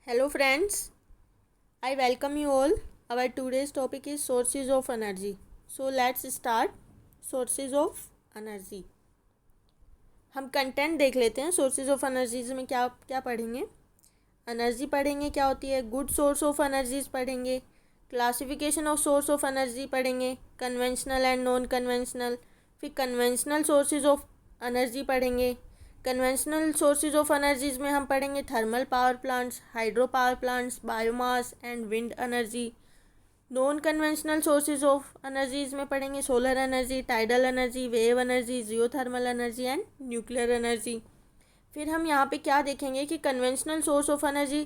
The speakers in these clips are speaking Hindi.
Hello friends, I welcome you all. Our today's topic is sources of energy. So let's start sources of energy. हम कंटेंट देख लेते हैं. सोर्सेज ऑफ एनर्जीज में क्या क्या पढ़ेंगे. एनर्जी पढ़ेंगे, क्या होती है. गुड सोर्स ऑफ एनर्जीज पढ़ेंगे. Classification of source of energy पढ़ेंगे. Conventional and non conventional. फिर कन्वेंशनल सोर्सेज ऑफ एनर्जी पढ़ेंगे. कन्वेंशनल सोर्सेज ऑफ एनर्जीज में हम पढ़ेंगे thermal power plants, hydro power plants, biomass and wind energy. Non conventional sources of energies में पढ़ेंगे solar energy, tidal energy, wave energy, geothermal energy and nuclear energy. फिर हम यहाँ पे क्या देखेंगे कि कन्वेंशनल सोर्स ऑफ एनर्जी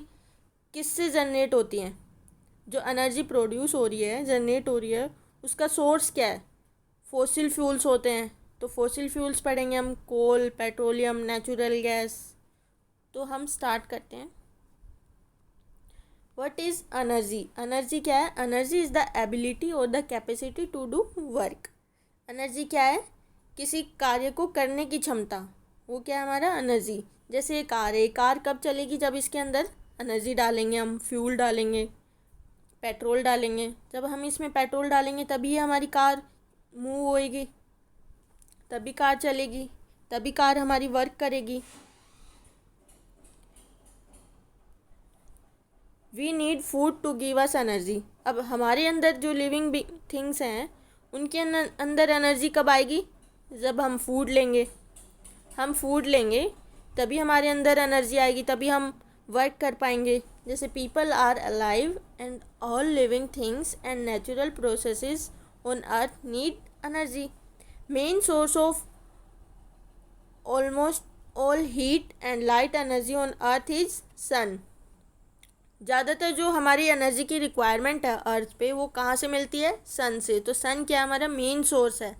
किससे जनरेट होती हैं. जो एनर्जी प्रोड्यूस हो रही है, जनरेट हो रही है, उसका सोर्स क्या है. फॉसिल फ्यूल्स होते हैं. तो फॉसिल फ्यूल्स पढ़ेंगे हम, कोल, पेट्रोलियम, नेचुरल गैस. तो हम स्टार्ट करते हैं. What is energy. एनर्जी क्या है. एनर्जी इज़ द एबिलिटी और the capacity to do work. Energy क्या है. किसी कार्य को करने की क्षमता. वो क्या है हमारा एनर्जी. जैसे ये कार है, कार कब चलेगी. जब इसके अंदर एनर्जी डालेंगे, हम फ्यूल डालेंगे, पेट्रोल डालेंगे. जब हम इसमें पेट्रोल डालेंगे तभी हमारी कार मूव होएगी, तभी कार चलेगी, तभी कार हमारी वर्क करेगी. We need food to give us energy. अब हमारे अंदर जो लिविंग थिंग्स हैं उनके अंदर एनर्जी कब आएगी. जब हम फूड लेंगे. हम फूड लेंगे तभी हमारे अंदर एनर्जी आएगी, तभी हम वर्क कर पाएंगे. जैसे people are alive and all living things and natural processes on earth need energy. Main source of almost all heat and light energy on earth is sun. ज़्यादातर जो हमारी एनर्जी की रिक्वायरमेंट है अर्थ पे, वो कहाँ से मिलती है. सन से. तो सन क्या हमारा मेन सोर्स है.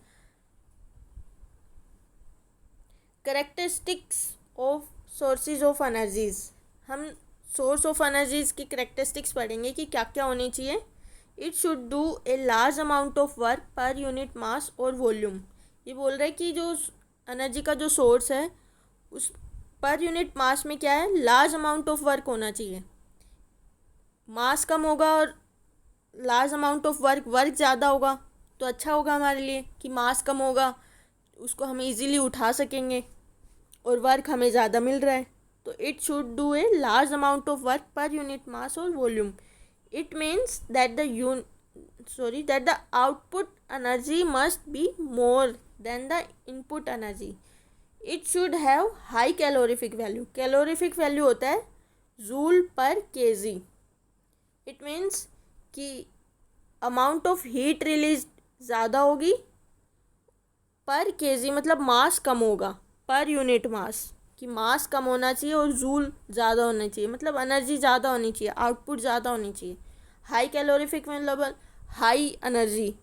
Characteristics of sources of energies. हम सोर्स ऑफ एनर्जीज की करेक्टरिस्टिक्स पढ़ेंगे कि क्या क्या होनी चाहिए. It should do a large amount of work per unit mass और वॉल्यूम. ये बोल रहा है कि जो एनर्जी का जो सोर्स है उस पर यूनिट मास में क्या है, लार्ज अमाउंट ऑफ वर्क होना चाहिए. मास कम होगा और लार्ज अमाउंट ऑफ वर्क ज़्यादा होगा तो अच्छा होगा हमारे लिए कि मास कम होगा, उसको हम इजीली उठा सकेंगे और वर्क हमें ज़्यादा मिल रहा है. तो it should do a large amount of work per unit mass और volume. It means that the output energy must be more than the input energy. It should have high calorific value. Calorific value होता है joule per KG. It means कि अमाउंट ऑफ हीट रिलीज ज़्यादा होगी पर केजी, मतलब मास कम होगा पर यूनिट मास. कि मास कम होना चाहिए और जूल ज़्यादा होना चाहिए, मतलब एनर्जी ज़्यादा होनी चाहिए, आउटपुट ज़्यादा होनी चाहिए. हाई कैलोरीफिक मतलब हाई एनर्जी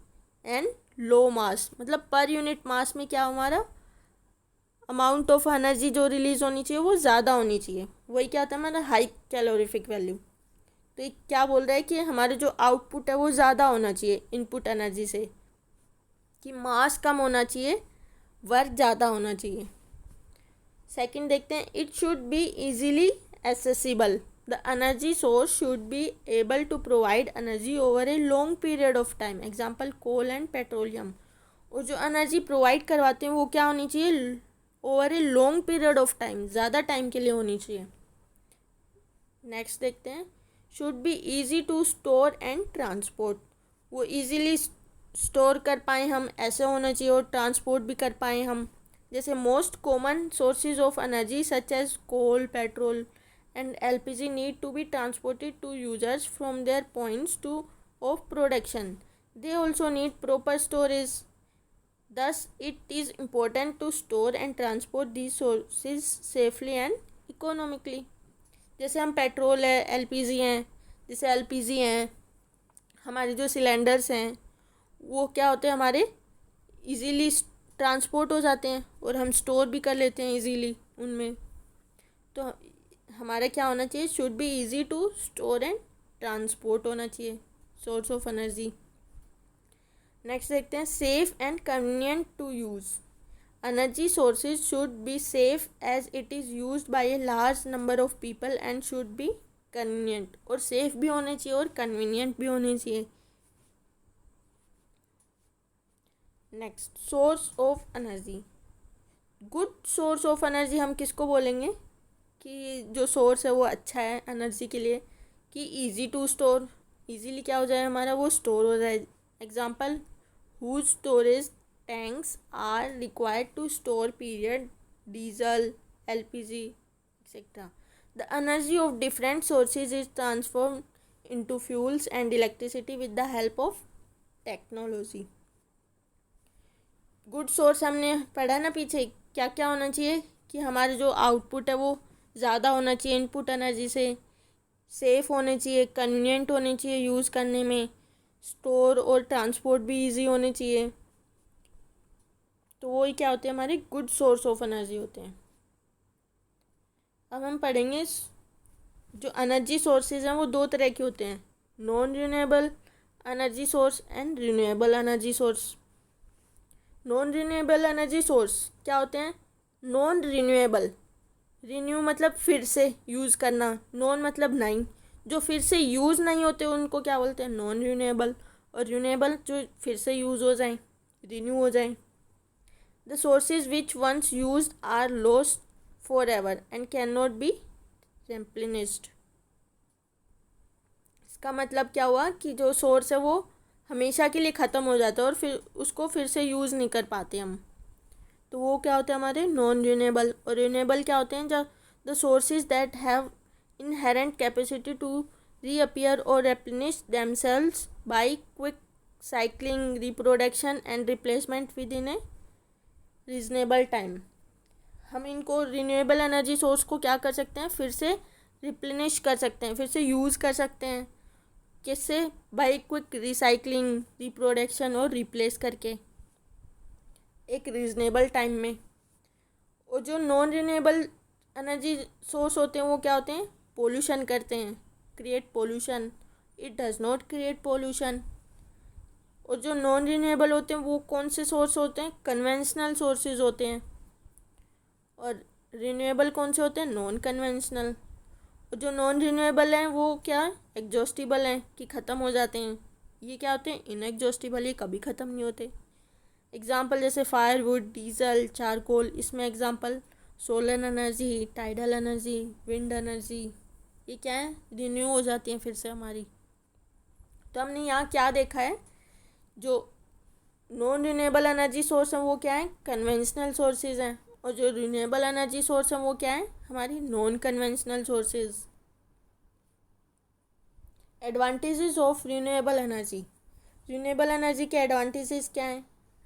एंड लो मास, मतलब पर यूनिट मास में क्या हमारा अमाउंट ऑफ एनर्जी जो रिलीज होनी चाहिए वो ज़्यादा होनी चाहिए. वही क्या होता है हमारा हाई कैलोरीफिक वैल्यू. तो ये क्या बोल रहा है कि हमारे जो आउटपुट है वो ज़्यादा होना चाहिए इनपुट एनर्जी से. कि मास कम होना चाहिए, वर्क ज़्यादा होना चाहिए. सेकंड देखते हैं. It should be easily accessible. The energy source should be able to provide energy over a long period of time. Example coal and petroleum. और जो एनर्जी प्रोवाइड करवाते हैं वो क्या होनी चाहिए, over a long period of time, ज़्यादा टाइम के लिए होनी चाहिए. नेक्स्ट देखते हैं. Should be easy to store and transport. वो ईजीली स्टोर कर पाएँ हम, ऐसे होना चाहिए, और ट्रांसपोर्ट भी कर पाएँ हम. जैसे most common sources of energy such as coal, petrol and LPG need to be transported to users from their points to of production. They also need proper storage. Thus, it is important to store and transport these sources safely and economically. जैसे हम पेट्रोल है, एलपीजी हैं. जैसे एलपीजी हैं, हमारे जो सिलेंडर्स हैं वो क्या होते हैं, हमारे इजीली ट्रांसपोर्ट हो जाते हैं और हम स्टोर भी कर लेते हैं इजीली उनमें. तो हमारा क्या होना चाहिए, should be easy to store and transport होना चाहिए सोर्स ऑफ एनर्जी. नेक्स्ट देखते हैं. Safe and convenient to use. Energy sources should be safe as it is used by a large number of people and should be convenient, और सेफ भी होने चाहिए और कन्वीनियंट भी होने चाहिए। Next, source of energy. Good source of energy हम किसको बोलेंगे कि जो सोर्स है वो अच्छा है एनर्जी के लिए, कि इजी टू स्टोर, इजीली क्या हो जाए हमारा, वो स्टोर हो जाए। Example, huge storage tanks are required to store period diesel, LPG etcetera. The energy of different sources is transform into fuels and electricity with the help of technology. Good source हमने पढ़ा ना पीछे, क्या क्या होना चाहिए कि हमारे जो आउटपुट है वो ज़्यादा होना चाहिए इनपुट एनर्जी से, सेफ़ होने चाहिए, कन्वीनियंट होने चाहिए यूज़ करने में, स्टोर और ट्रांसपोर्ट भी इजी होने चाहिए। तो वही क्या होते हैं, हमारे गुड सोर्स ऑफ एनर्जी होते हैं। अब हम पढ़ेंगे जो एनर्जी सोर्सेज हैं वो दो तरह के होते हैं, non renewable energy source and renewable energy source. Non renewable energy source क्या होते हैं, नॉन रिन्यूएबल, रिन्यू मतलब फिर से यूज़ करना, नॉन मतलब नहीं, जो फिर से यूज़ नहीं होते उनको क्या बोलते हैं, नॉन रिन्यूएबल। और रिन्यूएबल जो फिर से यूज़ हो जाएं, रिन्यू हो जाएं। The sources which once used are lost for ever and can not be replenished. इसका मतलब क्या हुआ कि जो सोर्स है वो हमेशा के लिए ख़त्म हो जाता है और फिर उसको फिर से यूज़ नहीं कर पाते हम, तो वो क्या होते हैं हमारे नॉन रिन्यूएबल। और रिन्यूएबल क्या होते हैं, जब the sources that have inherent capacity to reappear और replenish themselves by quick cycling, reproduction and replacement within a reasonable time। हम इनको रिन्यूएबल एनर्जी सोर्स को क्या कर सकते हैं, फिर से रिप्लेनिश कर सकते हैं, फिर से यूज़ कर सकते हैं, किससे, बाई क्विक रिसाइकलिंग, रिप्रोडक्शन और रिप्लेस करके एक रीजनेबल टाइम में। और जो नॉन रिन्यूएबल एनर्जी सोर्स होते हैं वो क्या होते हैं, पोल्यूशन करते हैं, create pollution, it does not create pollution. और जो नॉन रिन्यूएबल होते हैं वो कौन से सोर्स होते हैं, कन्वेंशनल सोर्सेज होते हैं। और रिन्यूएबल कौन से होते हैं, नॉन कन्वेंशनल। और जो नॉन रिन्यूएबल हैं वो क्या, एग्जॉस्टिबल हैं कि ख़त्म हो जाते हैं। ये क्या होते हैं, इनएग्जॉस्टिबल, ये कभी ख़त्म नहीं होते। एग्जाम्पल जैसे फायरवुड, डीजल, चारकोल, इसमें example solar energy, tidal energy, wind energy, ये क्या है, रिन्यू हो जाती हैं फिर से हमारी। तो हमने यहाँ क्या देखा है, जो नॉन रिन्यूएबल एनर्जी सोर्स हैं वो क्या है, कन्वेंशनल सोर्सेज हैं, और जो रिन्यूएबल एनर्जी सोर्स हैं वो क्या है, हमारी non conventional sources. Advantages of renewable energy. Renewable energy के एडवांटेजेस क्या हैं,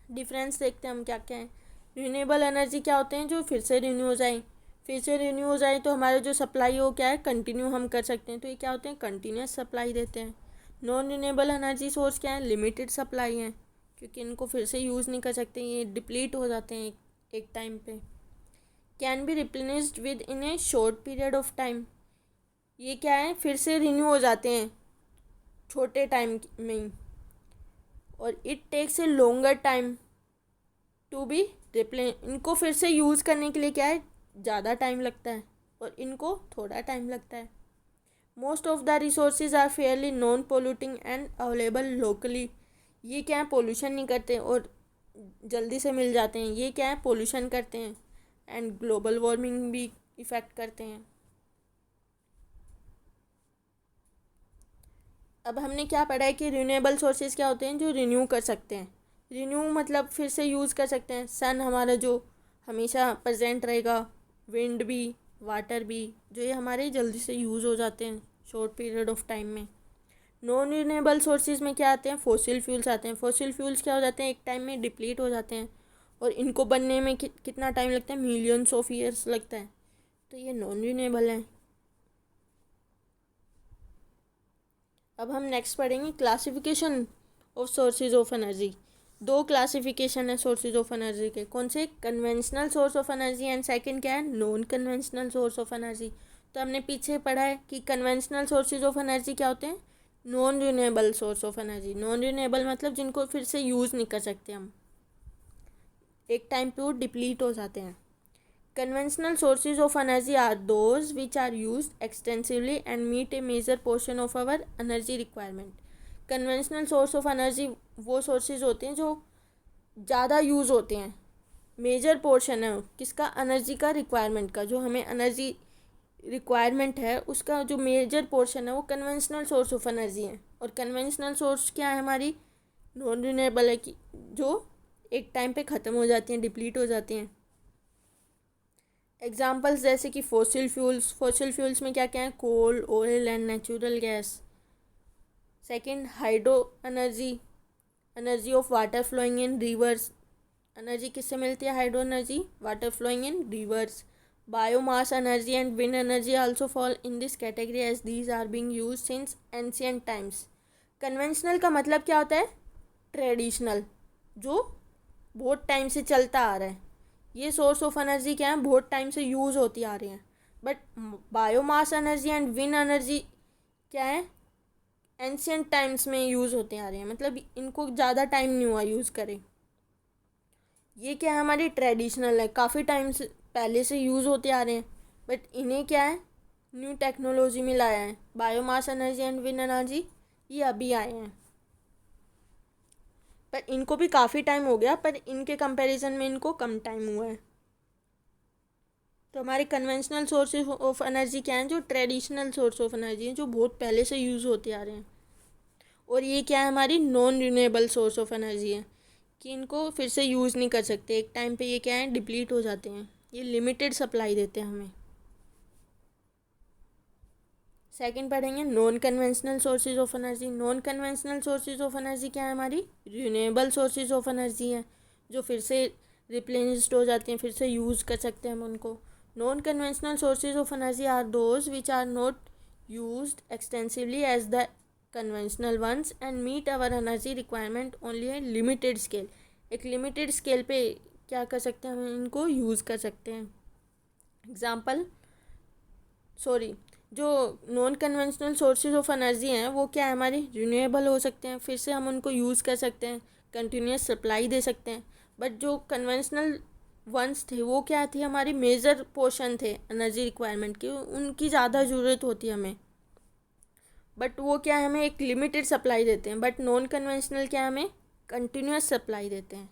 डिफरेंस देखते हैं हम क्या क्या है। रिन्यूएबल एनर्जी क्या होते हैं, जो फिर से रिन्यू हो जाए, फिर से रिन्यू हो जाए तो हमारा जो सप्लाई हो क्या है, कंटिन्यू हम कर सकते हैं, तो ये क्या होते हैं, कंटिन्यूस सप्लाई देते हैं। नॉन रिन्यूएबल एनर्जी सोर्स क्या है, लिमिटेड सप्लाई हैं, क्योंकि इनको फिर से यूज़ नहीं कर सकते, ये डिप्लीट हो जाते हैं एक टाइम पे। Can be replenished with in A short period of time, ये क्या है, फिर से रिन्यू हो जाते हैं छोटे टाइम में ही। और it takes a longer time to be इनको फिर से यूज़ करने के लिए क्या है, ज़्यादा टाइम लगता है, और इनको थोड़ा टाइम लगता है। Most of the resources are fairly non polluting and available locally, ये क्या है, पोल्यूशन नहीं करते और जल्दी से मिल जाते हैं। ये क्या है, पोल्यूशन करते हैं एंड ग्लोबल वार्मिंग भी इफ़ेक्ट करते हैं। अब हमने क्या पढ़ा है कि रिन्यूएबल सोर्सेज क्या होते हैं, जो रिन्यू कर सकते हैं। रिन्यू मतलब फिर से यूज़ कर सकते हैं। सन हमारा जो हमेशा प्रेजेंट रहेगा, विंड भी, वाटर भी, जो ये हमारे जल्दी से यूज़ हो जाते हैं शॉर्ट पीरियड ऑफ टाइम में। नॉन रिन्यूएबल सोर्सेज में क्या आते हैं, फॉसिल फ्यूल्स आते हैं। फॉसिल फ्यूल्स क्या हो जाते हैं, एक टाइम में डिप्लीट हो जाते हैं, और इनको बनने में कितना टाइम लगता है, मिलियंस ऑफ ईयर्स लगता है, तो ये नॉन रिन्यूएबल है। अब हम नेक्स्ट पढ़ेंगे classification of sources of energy. दो क्लासिफिकेशन है सोर्सेज ऑफ एनर्जी के, कौन से, conventional source of energy and second क्या है, non conventional source of energy. तो हमने पीछे पढ़ा है कि कन्वेंशनल सोर्सेज ऑफ एनर्जी क्या होते हैं, non renewable source of energy. Non renewable मतलब जिनको फिर से यूज़ नहीं कर सकते हम, एक टाइम पे वो डिप्लीट हो जाते हैं। Conventional sources of energy are those which are used extensively and meet a major portion of our energy requirement. Conventional source of energy वो सोर्सेज होते हैं जो ज़्यादा यूज़ होते हैं, मेजर पोर्शन है किसका, एनर्जी का रिक्वायरमेंट का, जो हमें एनर्जी रिक्वायरमेंट है उसका जो मेजर पोर्शन है वो कन्वेंशनल सोर्स ऑफ एनर्जी है. और कन्वेंशनल सोर्स क्या है हमारी, नॉन रिन्यूएबल है कि जो एक टाइम पे ख़त्म हो जाती हैं, डिप्लीट हो जाती हैं. एग्जाम्पल्स जैसे कि फॉसिल फ्यूल्स में क्या क्या है, coal, oil and natural gas. Second, hydro energy of water flowing in rivers. Energy किससे मिलती है, hydro energy, water flowing in rivers. Biomass energy and wind energy also fall in this category as these are being used since ancient times. Conventional का मतलब क्या होता है, ट्रेडिशनल, जो बहुत टाइम से चलता आ रहा है. ये सोर्स ऑफ एनर्जी क्या है, बहुत टाइम से यूज़ होती आ रही हैं. But biomass energy and wind energy क्या है, एंशिएंट टाइम्स में यूज़ होते आ रहे हैं, मतलब इनको ज़्यादा टाइम नहीं हुआ यूज़ करें. ये क्या है, हमारी ट्रेडिशनल है, काफ़ी टाइम से पहले से यूज़ होते आ रहे हैं. बट इन्हें क्या है, न्यू टेक्नोलॉजी में लाया है. Biomass energy and wind energy ये अभी आए हैं, पर इनको भी काफ़ी टाइम हो गया, पर इनके कंपैरिजन में इनको कम टाइम हुआ है. तो हमारे कन्वेंशनल सोर्सेज ऑफ एनर्जी क्या हैं, जो ट्रेडिशनल सोर्स ऑफ एनर्जी हैं, जो बहुत पहले से यूज़ होते आ रहे हैं. और ये क्या है, हमारी non renewable source of energy है कि इनको फिर से यूज़ नहीं कर सकते, एक टाइम पे ये क्या है, डिप्लीट हो जाते हैं. ये लिमिटेड सप्लाई देते हैं हमें. सेकंड पढ़ेंगे non conventional sources of energy. Non conventional sources of energy क्या है, हमारी रिन्यूएबल सोर्सेज ऑफ एनर्जी है, जो फिर से रिप्लेनिश्ड हो जाते हैं, फिर से यूज़ कर सकते हैं हम उनको. Non conventional sources of energy are those which are not used extensively as the conventional ones and meet our energy requirement only a limited scale. एक लिमिटेड स्केल पे क्या कर सकते हैं, हम इनको यूज़ कर सकते हैं. एग्जाम्पल जो non conventional sources of energy हैं वो क्या है, हमारे रिन्यूएबल हो सकते हैं, फिर से हम उनको यूज़ कर सकते हैं, कंटिन्यूस सप्लाई दे सकते हैं. बट जो कन्वेंशनल वंस थे वो क्या थी, हमारी मेजर पोर्शन थे एनर्जी रिक्वायरमेंट की, उनकी ज़्यादा ज़रूरत होती है हमें. बट वो क्या है, हमें एक लिमिटेड सप्लाई देते हैं. बट नॉन कन्वेंशनल क्या है, हमें कंटिन्यूस सप्लाई देते हैं.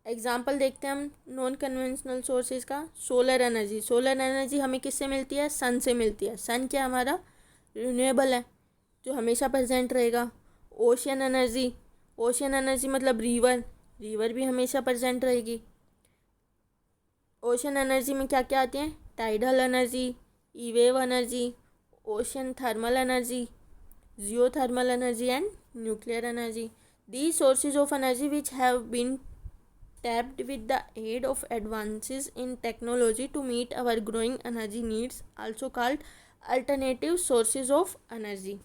एग्जाम्पल देखते हैं हम नॉन कन्वेंशनल सोर्सेज का. सोलर एनर्जी हमें किससे मिलती है, सन से मिलती है. सन क्या हमारा रिन्यूएबल है, जो हमेशा प्रेजेंट रहेगा. ओशियन एनर्जी मतलब रिवर भी हमेशा प्रेजेंट रहेगी. ओशन एनर्जी में क्या क्या आती हैं, tidal energy, E wave energy, ocean thermal energy, geothermal energy and nuclear energy. These sources of energy which have been tapped with the aid of advances in technology to meet our growing energy needs also called alternative sources of energy.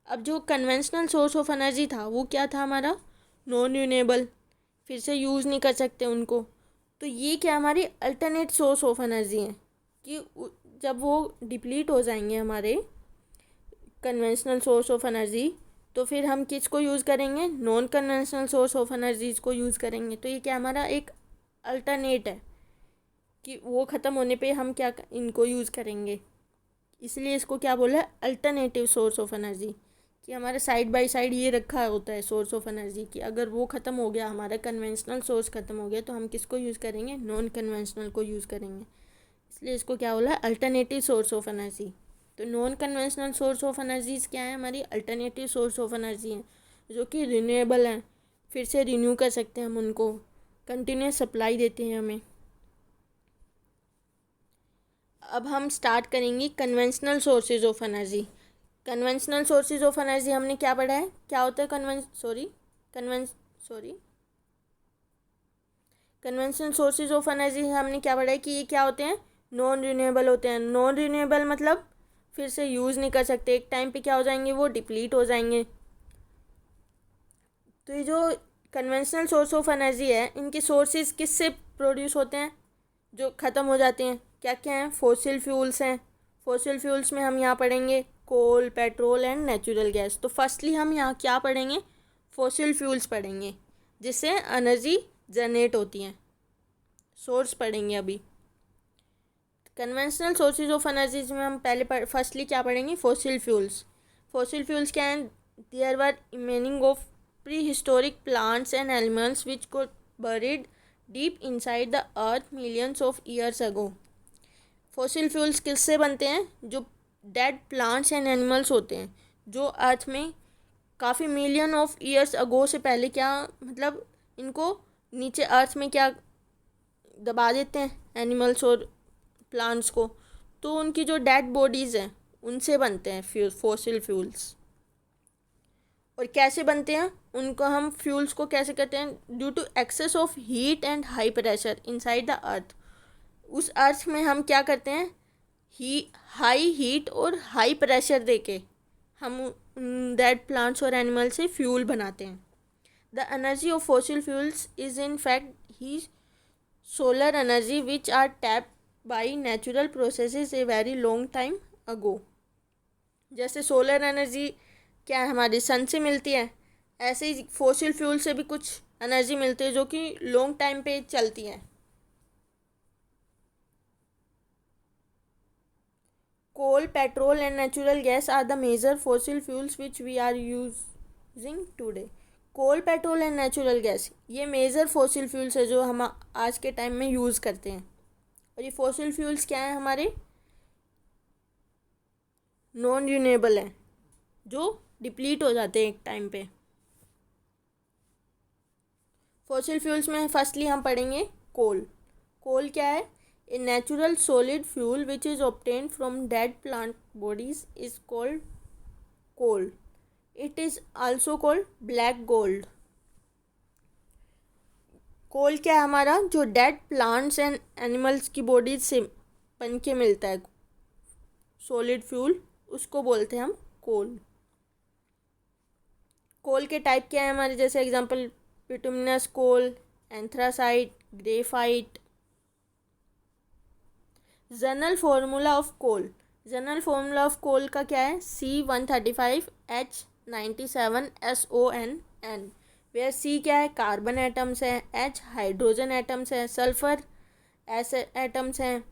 अब जो कन्वेंशनल सोर्स ऑफ एनर्जी था वो क्या था, हमारा नॉन रिन्यूएबल, फिर से यूज़ नहीं कर सकते उनको. तो ये क्या हमारी अल्टरनेट सोर्स ऑफ एनर्जी है कि जब वो डिप्लीट हो जाएंगे हमारे कन्वेंशनल सोर्स ऑफ एनर्जी, तो फिर हम किसको यूज़ करेंगे, non conventional source of energies को यूज़ करेंगे. तो ये क्या हमारा एक अल्टरनेट है कि वो ख़त्म होने पे हम क्या इनको यूज़ करेंगे. इसलिए इसको क्या बोला है, अल्टरनेटिव सोर्स ऑफ एनर्जी, कि हमारा साइड बाय साइड ये रखा होता है सोर्स ऑफ एनर्जी कि अगर वो ख़त्म हो गया, हमारा कन्वेंशनल सोर्स ख़त्म हो गया, तो हम किसको यूज़ करेंगे, नॉन कन्वेंशनल को यूज़ करेंगे. इसलिए इसको क्या बोला है, अल्टरनेटिव सोर्स ऑफ एनर्जी. तो non conventional source of energies क्या है, हमारी अल्टरनेटिव सोर्स ऑफ एनर्जी हैं, जो कि रिन्यूएबल हैं, फिर से रिन्यू कर सकते हैं हम उनको, कंटिन्यूस सप्लाई देते हैं हमें. अब हम स्टार्ट करेंगे conventional sources of energy. Conventional sources of energy हमने क्या पढ़ा है, क्या होता है कन्वेंशनल सोर्सेज ऑफ एनर्जी हमने क्या पढ़ा है कि ये क्या होते हैं, नॉन रिन्यूएबल होते हैं. नॉन रिन्यूएबल मतलब फिर से यूज़ नहीं कर सकते, एक टाइम पे क्या हो जाएंगे, वो डिप्लीट हो जाएंगे. तो ये जो कन्वेंशनल सोर्स ऑफ एनर्जी है, इनके सोर्सेज किससे प्रोड्यूस होते हैं, जो ख़त्म हो जाते हैं. क्या क्या हैं, फॉसिल फ्यूल्स हैं. फॉसिल फ्यूल्स में हम यहाँ पढ़ेंगे कोल, पेट्रोल एंड नेचुरल गैस. तो फर्स्टली हम यहाँ क्या पढ़ेंगे, फॉसिल फ्यूल्स पढ़ेंगे, जिससे एनर्जी जनरेट होती हैं, सोर्स पढ़ेंगे अभी. कन्वेंशनल सोर्सेज ऑफ एनर्जीज में हम पहले फर्स्टली क्या पढ़ेंगे, फॉसिल फ्यूल्स। फॉसिल फ्यूल्स क्या हैं, there were meaning of pre historic plants and animals which got buried deep inside the earth millions of years ago. Fossil fuels किससे बनते हैं, जो डेड प्लांट्स एंड एनिमल्स होते हैं जो अर्थ में काफ़ी मिलियन ऑफ ईयर्स अगो से पहले क्या मतलब इनको नीचे अर्थ में क्या दबा देते हैं एनिमल्स और प्लांट्स को, तो उनकी जो डेड बॉडीज़ हैं उनसे बनते हैं फॉसिल फ्यूल्स। और कैसे बनते हैं उनको, हम फ्यूल्स को कैसे करते हैं, due to excess of heat and high pressure inside the earth. उस अर्थ में हम क्या करते हैं, हाई हीट और हाई प्रेशर देके हम डेड प्लांट्स और एनिमल से फ्यूल बनाते हैं। The energy of fossil fuels is in fact ही solar energy which are tap by natural processes a very long time ago. जैसे सोलर एनर्जी क्या है, हमारे सन से मिलती है, ऐसे ही फॉसिल फ्यूल से भी कुछ एनर्जी मिलती है जो कि लॉन्ग टाइम पे चलती है। Coal, petrol and natural gas are the major fossil fuels which we are using today. Coal, petrol and natural gas ये मेजर फॉसिल फ्यूल्स है जो हम आज के टाइम में यूज़ करते हैं। और ये फॉसिल फ्यूल्स क्या हैं, हमारे नॉन रिन्यूएबल हैं जो डिप्लीट हो जाते हैं एक टाइम पे। फॉसिल फ्यूल्स में फर्स्टली हम पढ़ेंगे कोल। कोल क्या है, a natural solid fuel which is obtained from dead plant bodies is called coal. It is also called black gold. Coal क्या है, हमारा जो डेड प्लांट्स एंड एनिमल्स की बॉडीज से बन के मिलता है सॉलिड फ्यूल, उसको बोलते हैं हम कोल। कोल के टाइप क्या है हमारे, जैसे example bituminous coal, anthracite, graphite. General formula of coal. General formula of coal का क्या है, C135H97SON। वेयर C क्या है, कार्बन एटम्स है, H हाइड्रोजन एटम्स है, सल्फर एटम्स हैं,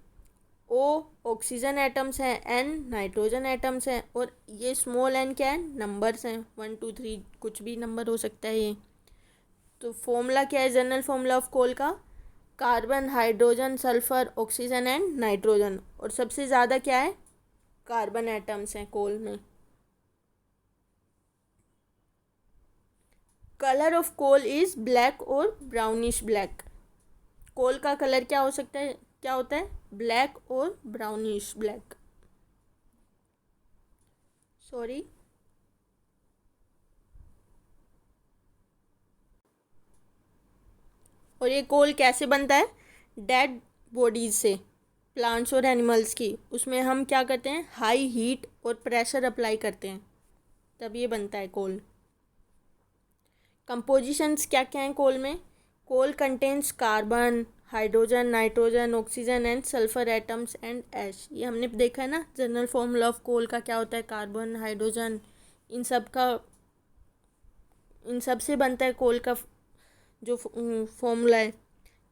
O ऑक्सीजन एटम्स हैं, N नाइट्रोजन एटम्स हैं, और ये स्मॉल n क्या है, नंबर्स हैं, 1 2 3 कुछ भी नंबर हो सकता है ये। तो फॉर्मूला क्या है जनरल फार्मूला ऑफ कोल का, carbon, hydrogen, sulphur, oxygen and nitrogen. और सबसे ज़्यादा क्या है, कार्बन एटम्स हैं कोल में। Colour of coal is black और ब्राउनिश ब्लैक। कोल का कलर क्या हो सकता है, क्या होता है, ब्लैक और ब्राउनिश ब्लैक। सॉरी, और ये कोल कैसे बनता है, डेड बॉडीज से, प्लांट्स और एनिमल्स की, उसमें हम क्या करते हैं, हाई हीट और प्रेशर अप्लाई करते हैं, तब ये बनता है कोल। कंपोजिशंस क्या क्या हैं कोल में, coal contains carbon, hydrogen, nitrogen, oxygen and sulphur atoms and ash. ये हमने देखा है ना, जनरल फॉर्मूला ऑफ कोल का क्या होता है, कार्बन, हाइड्रोजन, इन सब से बनता है कोल का जो फॉर्मूला है।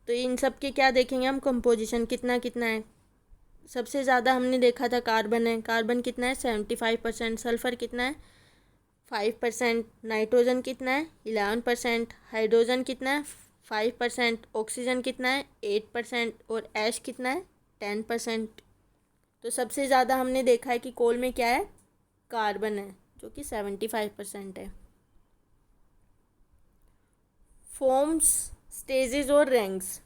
तो इन सब के क्या देखेंगे हम, कंपोजिशन कितना कितना है। सबसे ज़्यादा हमने देखा था कार्बन है, कार्बन कितना है 75%, सल्फर कितना है 5%, नाइट्रोजन कितना है 11%, हाइड्रोजन कितना है 5%, ऑक्सीजन कितना है 8% और ऐश कितना है 10%। तो सबसे ज़्यादा हमने देखा है कि कोल में क्या है, कार्बन है जो कि 75% है। फॉर्म्स, स्टेजेस और रैंक्स।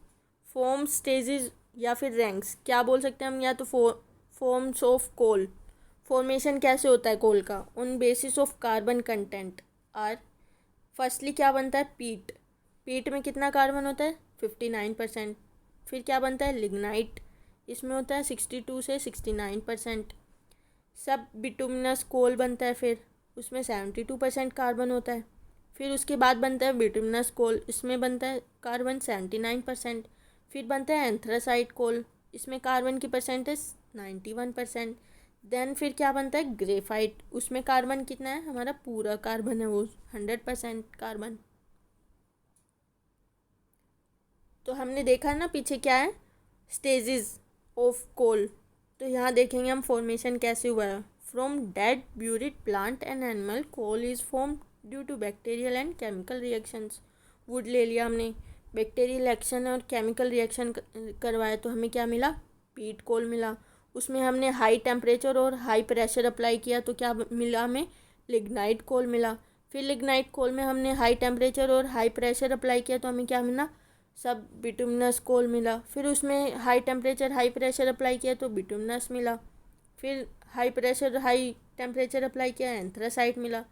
फॉर्म्स, स्टेजेस या फिर रैंक्स क्या बोल सकते हैं हम, या तो फॉर्म्स ऑफ कोल, फॉर्मेशन कैसे होता है कोल का, on basis of carbon content are, firstly क्या बनता है, पीट। पीट में कितना कार्बन होता है 59%। फिर क्या बनता है, लिग्नाइट, इसमें होता है 62 से 69%। सब बिटुमिनस कोल बनता है, फिर उसमें 72% कार्बन होता है। फिर उसके बाद बनता है बिटुमिनस कोल, इसमें बनता है कार्बन 79%। फिर बनता है एंथ्रासाइट कोल, इसमें कार्बन की परसेंटेज 91%। देन फिर क्या बनता है, ग्रेफाइट, उसमें कार्बन कितना है, हमारा पूरा कार्बन है वो 100% कार्बन। तो हमने देखा ना पीछे क्या है, स्टेजेस, ऑफ कोल। तो यहाँ देखेंगे हम फॉर्मेशन कैसे हुआ है। From dead buried plant and animal coal is form due to bacterial and chemical reactions. Wood ले लिया हमने, बैक्टीरियल एक्शन और केमिकल रिएक्शन करवाया तो हमें क्या मिला, पीट कोल मिला। उसमें हमने हाई टेम्परेचर और हाई प्रेशर अप्लाई किया तो क्या मिला हमें, लिग्नाइट कोल मिला। फिर लिग्नाइट कोल में हमने हाई टेम्परेचर और हाई प्रेशर अप्लाई किया तो हमें क्या मिला, सब बिटुमिनस कोल मिला। फिर उसमें high temperature high pressure apply किया तो बिटुमिनस मिला। फिर high pressure high temperature apply किया, एंथ्रासाइट मिला।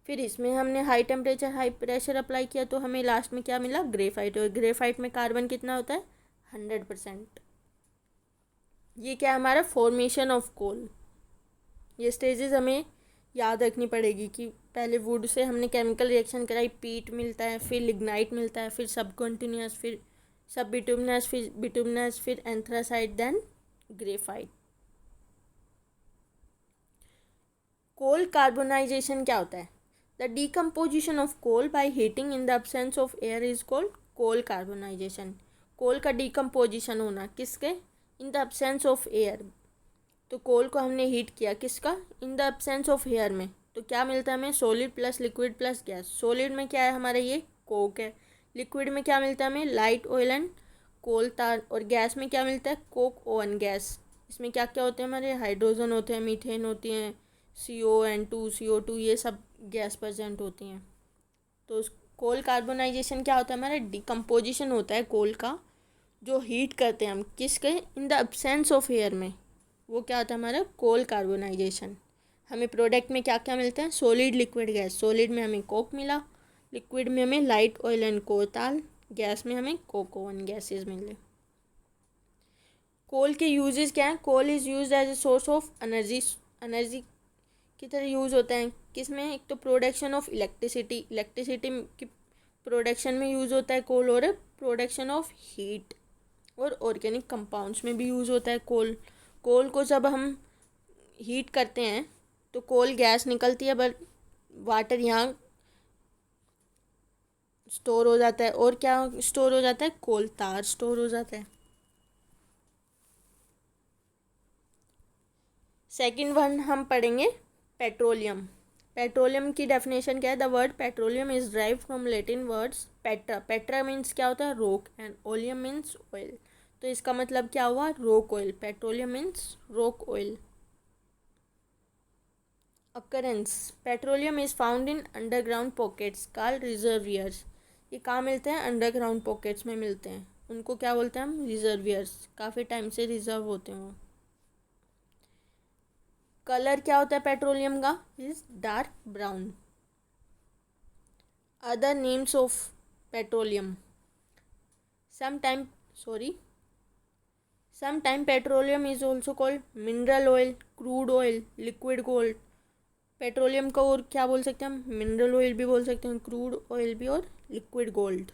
फिर इसमें हमने high temperature high pressure apply किया तो हमें लास्ट में क्या मिला, ग्रेफाइट। और ग्रेफाइट में कार्बन कितना होता है, 100%। ये क्या है हमारा फॉर्मेशन ऑफ कोल। ये स्टेजेस हमें याद रखनी पड़ेगी कि पहले वुड से हमने केमिकल रिएक्शन कराई, पीट मिलता है, फिर लिग्नाइट मिलता है, फिर सब कॉन्टिन्यूस, फिर सब बिटुमिनस, फिर anthracite, then graphite. Coal carbonisation क्या होता है, the decomposition of coal by heating in the absence of air is called coal carbonisation. Coal का डीकम्पोजिशन होना किसके, in the absence of air. तो कोल को हमने हीट किया किसका, in the absence of air में, तो क्या मिलता है हमें, solid plus liquid plus gas. Solid में क्या है हमारा, ये कोक है। लिक्विड में क्या मिलता है हमें, लाइट ऑयल एंड कोल तार। और गैस में क्या मिलता है, कोक ओवन गैस। इसमें क्या क्या होते हैं हमारे, हाइड्रोजन होते हैं, मीथेन होती हैं, CO2 CO2, ये सब गैस प्रेजेंट होती हैं। तो कोल कार्बोनाइजेशन क्या होता है हमारा, डिकम्पोजिशन होता है कोल का, जो हीट करते हैं हम किसके, in the absence of air में, वो क्या होता है हमारा कोल कार्बोनाइजेशन। हमें प्रोडक्ट में क्या क्या मिलते हैं, सॉलिड लिक्विड गैस। सॉलिड में हमें कोक मिला, लिक्विड में हमें लाइट ऑयल एंड कोलताल, गैस में हमें कोक ओवन गैसेज मिले। कोल के यूजेस क्या हैं, coal is use as a source of energy. Energy की तरह यूज़ होता है किसमें, एक तो प्रोडक्शन ऑफ इलेक्ट्रिसिटी, इलेक्ट्रिसिटी की प्रोडक्शन में यूज़ होता है कोल, और प्रोडक्शन ऑफ हीट और ऑर्गेनिक कंपाउंड्स में भी यूज़ होता है कोल। कोल को जब हम हीट करते हैं तो कोल गैस निकलती है, बट वाटर यहाँ स्टोर हो जाता है। और क्या स्टोर हो जाता है, कोल तार स्टोर हो जाता है। सेकंड वन हम पढ़ेंगे पेट्रोलियम। पेट्रोलियम की डेफिनेशन क्या है, the word petroleum is drive from Latin words Petra. Petra means क्या होता है, रोक, एंड ओलियम मीन्स ऑयल। तो इसका मतलब क्या हुआ, rock oil. Petroleum means rock oil. Occurrence, petroleum is found in underground pockets called reservoirs. ये कहाँ मिलते हैं, अंडरग्राउंड पॉकेट्स में मिलते हैं, उनको क्या बोलते हैं हम, रिजर्वियर्स। काफ़ी टाइम से रिजर्व होते हैं वो। कलर क्या होता है पेट्रोलियम का, is dark brown. Other names of petroleum, sometime sometime petroleum is also called mineral oil, crude oil, liquid gold. Petroleum को और क्या बोल सकते हैं हम, मिनरल ऑयल भी बोल सकते हैं, क्रूड ऑयल भी, और लिक्विड गोल्ड।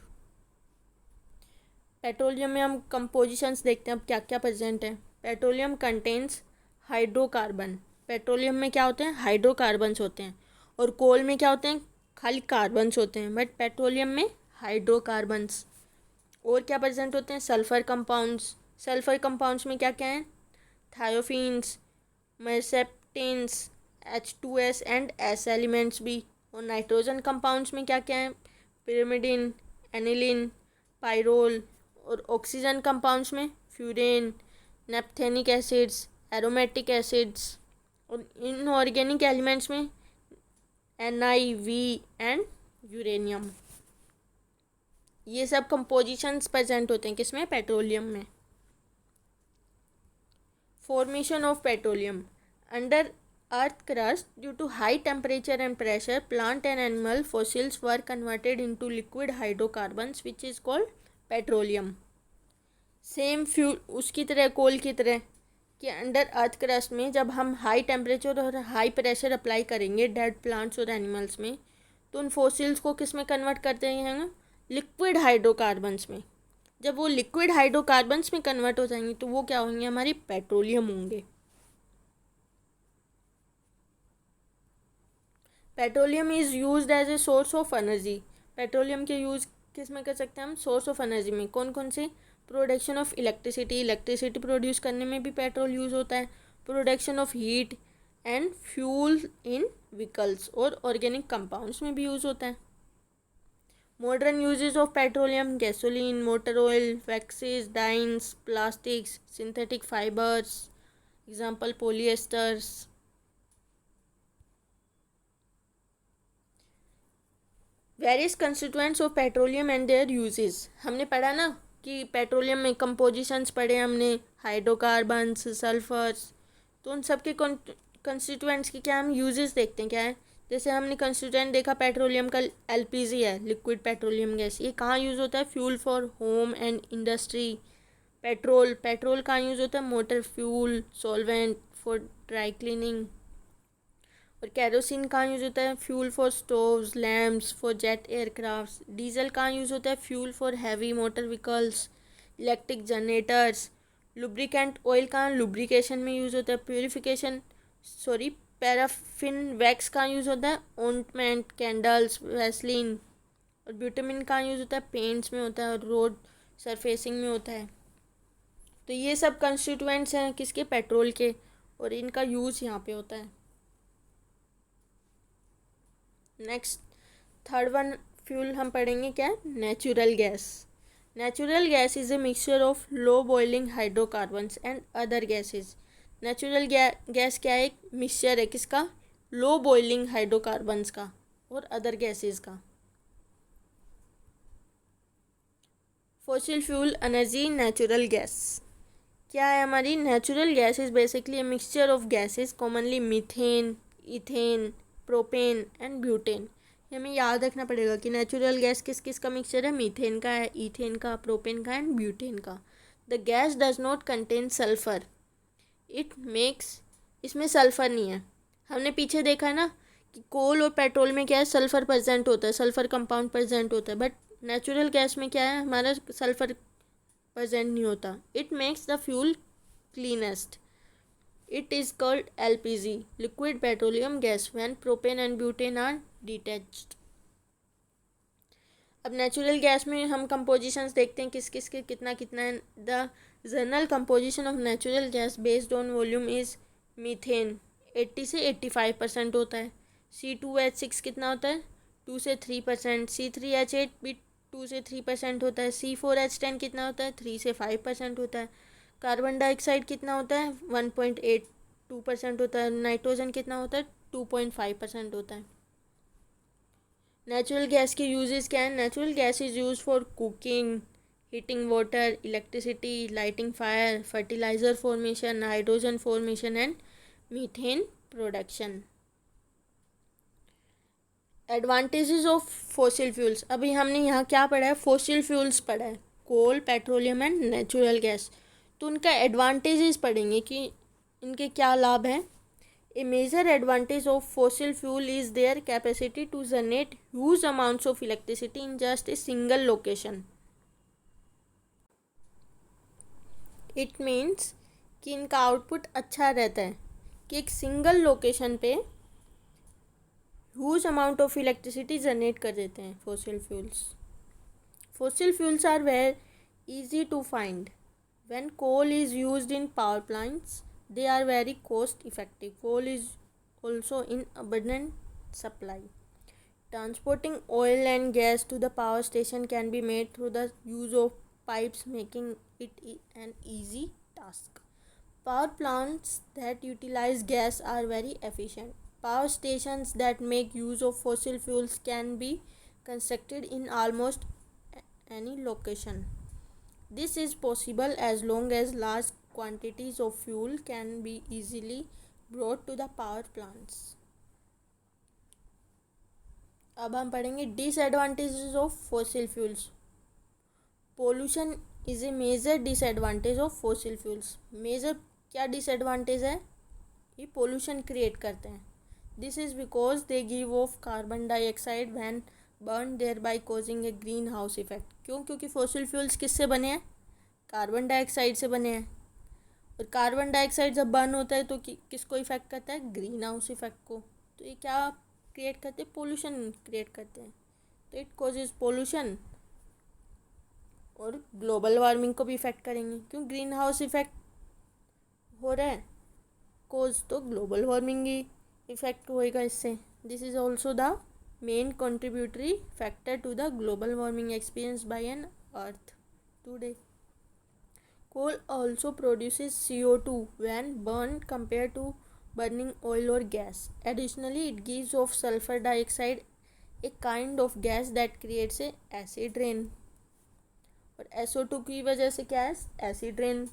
पेट्रोलियम में हम कंपोजिशंस देखते हैं अब क्या क्या प्रेजेंट है। Petroleum contains hydrocarbon. पेट्रोलियम में क्या होते हैं, हाइड्रोकार्बन्स होते हैं। और कोल में क्या होते हैं, खाली कार्बन्स होते हैं, बट पेट्रोलियम में हाइड्रोकार्बन्स। और क्या प्रेजेंट होते हैं, सल्फर कंपाउंड्स। सल्फर कंपाउंड्स में क्या क्या हैं, thiophenes, mercaptans, H2S and S elements भी। और नाइट्रोजन कंपाउंड्स में क्या क्या है, पिरिमिडिन, एनिलिन, पायरोल। और ऑक्सीजन कंपाउंड्स में furan, naphthenic acids, aromatic acids. और इनऑर्गेनिक एलिमेंट्स में NiV एंड यूरेनियम। ये सब कंपोजिशंस प्रेजेंट होते हैं किसमें, पेट्रोलियम में। Formation of petroleum, under earth crust due to high temperature and pressure plant and animal fossils were converted into liquid hydrocarbons which is called petroleum. Same fuel उसकी तरह, कोल की तरह कि अंडर अर्थ क्रस्ट में जब हम हाई टेम्परेचर और हाई प्रेशर अप्लाई करेंगे डेड प्लांट्स और एनिमल्स में, तो उन फॉसिल्स को किस में कन्वर्ट करते हैं, लिक्विड हाइड्रोकार्बन्स में। जब वो लिक्विड हाइड्रोकार्बन्स में कन्वर्ट हो जाएंगे तो वो क्या होंगे, हमारी पेट्रोलियम होंगे। Petroleum is used as a source of energy. Petroleum के यूज़ किस में कर सकते हैं हम, सोर्स ऑफ एनर्जी में। कौन कौन से, production of electricity, electricity produce करने में भी पेट्रोल यूज़ होता है। Production of heat and fuel in vehicles और ऑर्गेनिक कंपाउंड्स में भी यूज़ होता है। Modern uses of petroleum, gasoline, motor oil, waxes, dyes, plastics, synthetic fibres, example polyesters. Various constituents of petroleum and their uses. हमने पढ़ा ना कि पेट्रोलियम में कंपोजिशंस पढ़े हमने, हाइड्रोकार्बन्स, सल्फर्स। तो उन सब के कंस्टिट्यूएंट्स की क्या हम यूजेस देखते हैं क्या है। जैसे हमने कंस्टिट्यूएंट देखा पेट्रोलियम का, एलपीजी है, लिक्विड पेट्रोलियम गैस। ये कहाँ यूज़ होता है, fuel for home and industry. Petrol, petrol कहाँ यूज़ होता है, motor fuel, solvent for dry cleaning. और कैरोसिन कहाँ यूज़ होता है, fuel for stoves, lamps, for jet aircraft. Diesel कहाँ यूज़ होता है, fuel for heavy motor vehicles, electric generators. Lubricant oil कहाँ लुब्रिकेशन में यूज़ होता है, प्योरीफिकेशन पैराफिन वैक्स कहाँ यूज़ होता है, ऑइंटमेंट, कैंडल्स, वैसलीन। और ब्यूटामिन कहाँ यूज़ होता है, पेंट्स में होता है और रोड सरफेसिंग में होता है। तो ये सब कंस्टिट्यूएंट्स हैं किसके, पेट्रोल के, और इनका यूज़ यहाँ पे होता है। नेक्स्ट थर्ड वन फ्यूल हम पढ़ेंगे क्या है, natural gas. Natural gas is a mixture of low boiling hydrocarbons and other gases. Natural gas क्या है, एक मिक्सचर है किसका, लो बॉइलिंग हाइड्रोकार्बन्स का और अदर गैसेज का। Fossil fuel energy, natural gas क्या है हमारी, natural gas is basically a mixture of gases commonly methane, ethane, propane and butane. हमें याद रखना पड़ेगा कि नेचुरल गैस किस किस का मिक्सचर है, मीथेन का है, इथेन का, प्रोपेन का एंड ब्यूटेन का। The gas does not contain sulphur, it makes, इसमें सल्फर नहीं है। हमने पीछे देखा है ना कि कोल और पेट्रोल में क्या है, सल्फर प्रेजेंट होता है, सल्फर कंपाउंड प्रेजेंट होता है, बट नेचुरल गैस में क्या है, हमारा सल्फर प्रेजेंट नहीं होता। It makes the fuel cleanest. It is called LPG, liquid petroleum gas, when propane and butane are detached. अब नेचुरल गैस में हम कंपोजिशंस देखते हैं किस किस के कितना कितना है। The general composition of natural gas based on volume is methane 80 से 85% होता है। C2H6 कितना होता है, 2 से 3%। C3H8 भी 2 से 3% होता है। C4H10 कितना होता है, 3 से 5% होता है। कार्बन डाइऑक्साइड कितना होता है, 1.82% होता है। नाइट्रोजन कितना होता है, 2.5% होता है। नेचुरल गैस के यूजेस क्या है, natural gas is use for cooking, heating water, electricity, lighting fire, fertiliser formation, hydrogen formation and methane production. Advantages of fossil fuels, अभी हमने यहाँ क्या पढ़ा है, फॉसिल फ्यूल्स पढ़ा है, coal, petroleum and natural gas. तो उनका एडवांटेजेस पढ़ेंगे कि इनके क्या लाभ हैं। A major advantage of fossil fuel is their capacity to generate huge amounts of electricity in just a single location. It means कि इनका आउटपुट अच्छा रहता है कि एक सिंगल लोकेशन पे huge amount of electricity generate कर देते हैं fossil fuels. Fossil fuels are very easy to find. When coal is used in power plants, they are very cost effective. Coal is also in abundant supply. Transporting oil and gas to the power station can be made through the use of pipes, making it an easy task. Power plants that utilize gas are very efficient. Power stations that make use of fossil fuels can be constructed in almost any location. This is possible as long as large quantities of fuel can be easily brought to the power plants. अब हम पढ़ेंगे disadvantages of fossil fuels. Pollution is a major disadvantage of fossil fuels. Major क्या डिसएडवांटेज है, ये पोल्यूशन क्रिएट करते हैं। This is because they give off carbon dioxide when burn thereby causing a greenhouse effect. क्यों, क्योंकि फॉसिल फ्यूल्स किससे बने हैं, कार्बन डाइऑक्साइड से बने हैं। और कार्बन डाइऑक्साइड जब बर्न होता है तो किसको इफेक्ट करता है, ग्रीन हाउस इफेक्ट को। तो ये क्या क्रिएट करते हैं, पोल्यूशन क्रिएट करते हैं। तो इट कॉजेज पोल्यूशन और ग्लोबल वार्मिंग को भी इफ़ेक्ट करेंगे, क्यों ग्रीन हाउस इफ़ेक्ट हो रहा है, कोज तो ग्लोबल वार्मिंग ही इफ़ेक्ट होएगा इससे. This is also the main contributory factor to the global warming experience by an earth today. Coal also produces CO2 when burned compared to burning oil or gas. Additionally, it gives off sulfur dioxide, a kind of gas that creates a acid rain. और SO2 की वजह से क्या है, एसिड रेन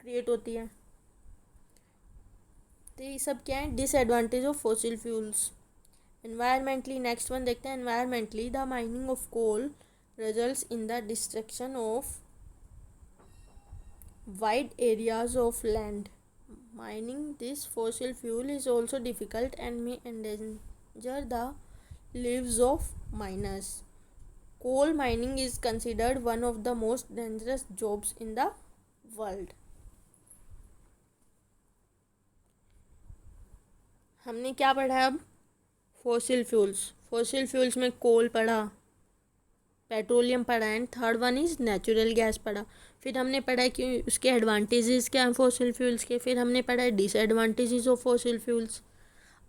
क्रिएट होती है. तो ये सब क्या है, disadvantage of fossil fuels. Environmentally next one देखते हैं. Environmentally the mining of coal results in the destruction of wide areas of land. Mining this fossil fuel is also difficult and may endanger the lives of miners. Coal mining is considered one of the most dangerous jobs in the world. हमने क्या पढ़ा है अब, फॉसिल फ्यूल्स. फॉसिल फ्यूल्स में कोल पढ़ा, पेट्रोलियम पढ़ा and third one is natural gas पढ़ा. फिर हमने पढ़ा है कि उसके एडवांटेजेस क्या हैं फॉसिल फ्यूल्स के. फिर हमने पढ़ा है डिसएडवांटेजेस ऑफ फॉसिल फ्यूल्स.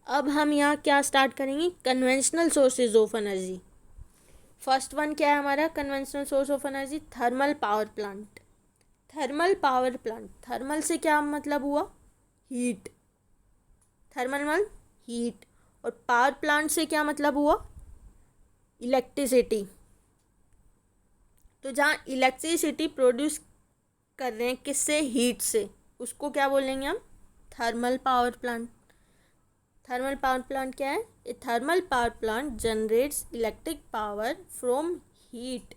अब हम यहाँ क्या स्टार्ट करेंगे, conventional sources of energy. First one क्या है हमारा conventional source of energy, thermal power plant. Thermal power plant, thermal से क्या मतलब हुआ, हीट. थर्मल मतलब हीट. और पावर प्लांट से क्या मतलब हुआ, इलेक्ट्रिसिटी. तो जहाँ इलेक्ट्रिसिटी प्रोड्यूस कर रहे हैं किससे, हीट से, उसको क्या बोलेंगे हम, thermal power plant. Thermal power plant क्या है, a thermal power plant generates electric power from heat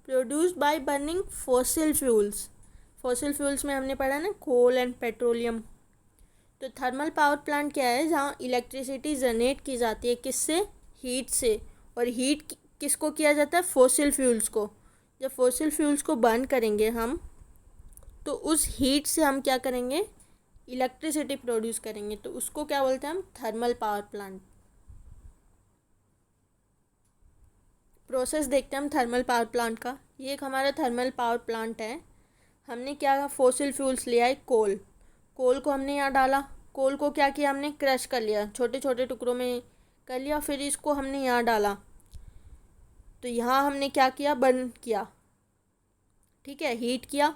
produced by burning fossil fuels. Fossil fuels में हमने पढ़ा ना, कोल एंड पेट्रोलियम. तो थर्मल पावर प्लांट क्या है, जहाँ इलेक्ट्रिसिटी जनरेट की जाती है किससे, हीट से. और हीट किसको किया जाता है, फॉसिल फ्यूल्स को. जब फॉसिल फ्यूल्स को बर्न करेंगे हम, तो उस हीट से हम क्या करेंगे, इलेक्ट्रिसिटी प्रोड्यूस करेंगे. तो उसको क्या बोलते हैं हम, थर्मल पावर प्लांट. प्रोसेस देखते हैं हम थर्मल पावर प्लांट का. ये एक हमारा थर्मल पावर प्लांट है. हमने क्या, फॉसिल फ्यूल्स लिया है, कोल. कोल को हमने यहाँ डाला. कोल को क्या किया हमने, क्रश कर लिया, छोटे छोटे टुकड़ों में कर लिया. फिर इसको हमने यहाँ डाला. तो यहाँ हमने क्या किया, बर्न किया, ठीक है, हीट किया.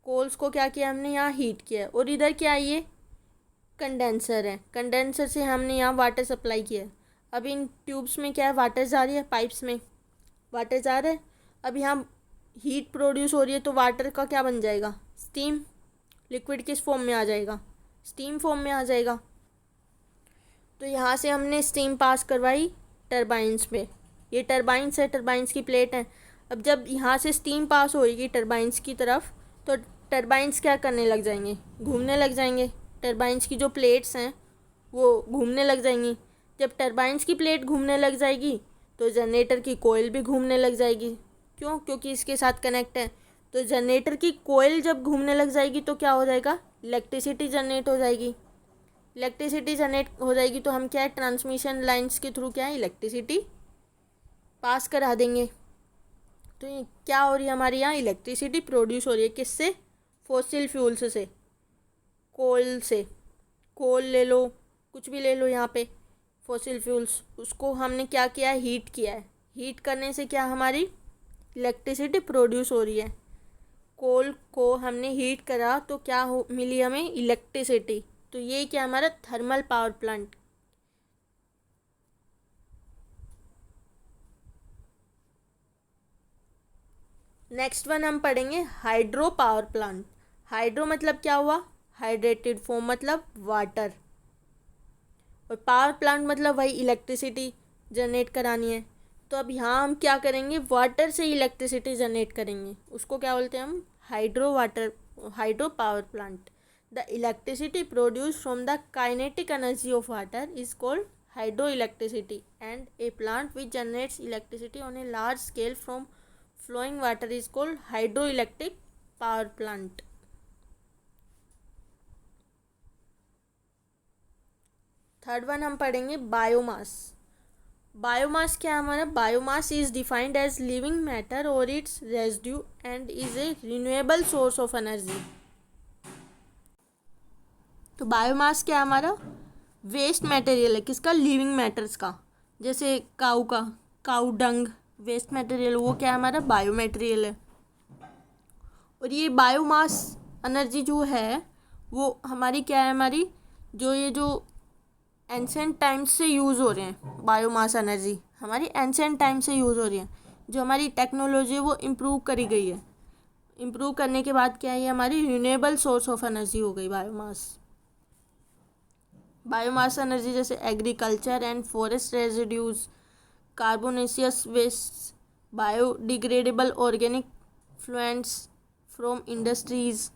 कोल्स को क्या किया हमने, यहाँ हीट किया. और इधर क्या है, ये कंडेंसर है. कंडेंसर से हमने यहाँ वाटर सप्लाई किया है. अब इन ट्यूब्स में क्या है, वाटर जा रही है, पाइप्स में वाटर जा रहा है. अब यहाँ हीट प्रोड्यूस हो रही है, तो वाटर का क्या बन जाएगा, स्टीम. लिक्विड किस फॉर्म में आ जाएगा, स्टीम फॉर्म में आ जाएगा. तो यहाँ से हमने स्टीम पास करवाई टरबाइंस में. ये टरबाइंस है, टरबाइंस की प्लेट है. अब जब यहाँ से स्टीम पास होएगी टरबाइंस की तरफ, तो टरबाइंस क्या करने लग जाएंगे, घूमने लग जाएंगे. टरबाइंस की जो प्लेट्स हैं वो घूमने लग जाएंगी. जब टरबाइंस की प्लेट घूमने लग जाएगी, तो जनरेटर की कोयल भी घूमने लग जाएगी. क्यों, क्योंकि इसके साथ कनेक्ट है. तो जनरेटर की कोयल जब घूमने लग जाएगी, तो क्या हो जाएगा, इलेक्ट्रिसिटी जनरेट हो जाएगी. इलेक्ट्रिसिटी जनरेट हो जाएगी, तो हम क्या है, ट्रांसमिशन लाइन्स के थ्रू क्या है, इलेक्ट्रिसिटी पास करा देंगे. तो ये क्या हो रही है, हमारे यहाँ इलेक्ट्रिसिटी प्रोड्यूस हो रही है किससे, फॉसिल फ्यूल्स से, कोल से. कोल ले लो, कुछ भी ले लो यहाँ पे, फॉसिल फ्यूल्स, उसको हमने क्या किया है, हीट किया है. हीट करने से क्या हमारी इलेक्ट्रिसिटी प्रोड्यूस हो रही है. कोल को हमने हीट करा तो क्या हो मिली हमें, इलेक्ट्रिसिटी. तो ये क्या हमारा thermal power plant. Next one हम पढ़ेंगे हाइड्रो पावर प्लांट. हाइड्रो मतलब क्या हुआ, हाइड्रेटेड फॉर्म मतलब वाटर. और पावर प्लांट मतलब वही इलेक्ट्रिसिटी जनरेट करानी है. तो अब यहाँ हम क्या करेंगे, वाटर से इलेक्ट्रिसिटी जनरेट करेंगे. उसको क्या बोलते हैं हम, hydro power plant. The electricity produce from the kinetic energy of water is called hydro electricity. And a plant which generates electricity on a large scale from flowing water is called hydroelectric power plant. Third one हम पढ़ेंगे बायोमास. बायोमास क्या है हमारा? Biomass is defined as living matter और its residue and is a renewable source of energy. तो बायोमास क्या है हमारा? वेस्ट मटेरियल है, किसका? लिविंग मैटर्स का। जैसे काऊ का, काऊ डंग वेस्ट मटेरियल, वो क्या है हमारा? बायो मटेरियल है। और ये बायोमास एनर्जी जो है वो हमारी क्या है? हमारी जो एंशेंट टाइम्स से यूज़ हो रहे हैं, बायोमास एनर्जी हमारी एंशेंट टाइम से यूज़ हो रही है। जो हमारी टेक्नोलॉजी है वो इम्प्रूव करी गई है। इम्प्रूव करने के बाद क्या है? ये हमारी रिन्यूएबल सोर्स ऑफ एनर्जी हो गई बायोमास। बायोमास एनर्जी जैसे agriculture and forest residues, carbonaceous waste, biodegradable organic effluents from industries.